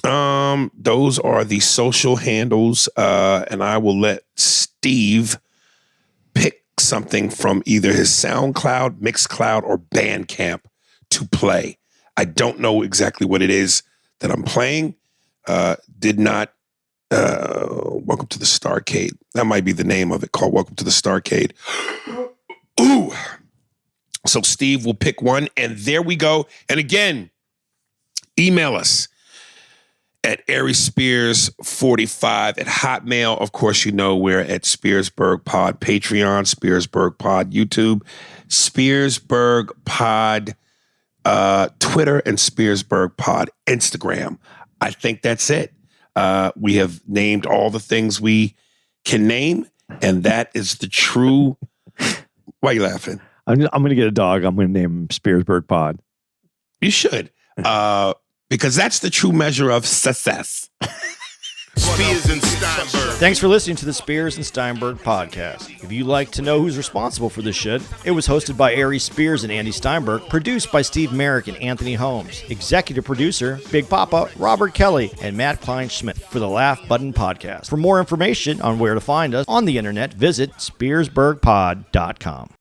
Those are the social handles, and I will let Steve pick something from either his SoundCloud, Mixcloud, or Bandcamp to play. I don't know exactly what it is that I'm playing. Did not. Welcome to the Starcade. That might be the name of it, called Welcome to the Starcade. Ooh. So Steve will pick one, and there we go. And again, email us at ArieSpears45 at Hotmail. Of course, you know we're at Spearsburg Pod Patreon, Spearsburg Pod YouTube, Spearsburg Pod Twitter, and Spearsburg Pod Instagram. I think that's it. We have named all the things we can name, and that is the true. Why are you laughing? I'm going to get a dog. I'm going to name him Spearsburg Pod. You should, because that's the true measure of success. Spears and Steinberg. Thanks for listening to the Spears and Steinberg podcast. If you'd like to know who's responsible for this shit, it was hosted by Arie Spears and Andy Steinberg, produced by Steve Merrick and Anthony Holmes, executive producer, Big Papa, Robert Kelly, and Matt Kleinschmidt for the Laugh Button podcast. For more information on where to find us on the internet, visit SpearsburgPod.com.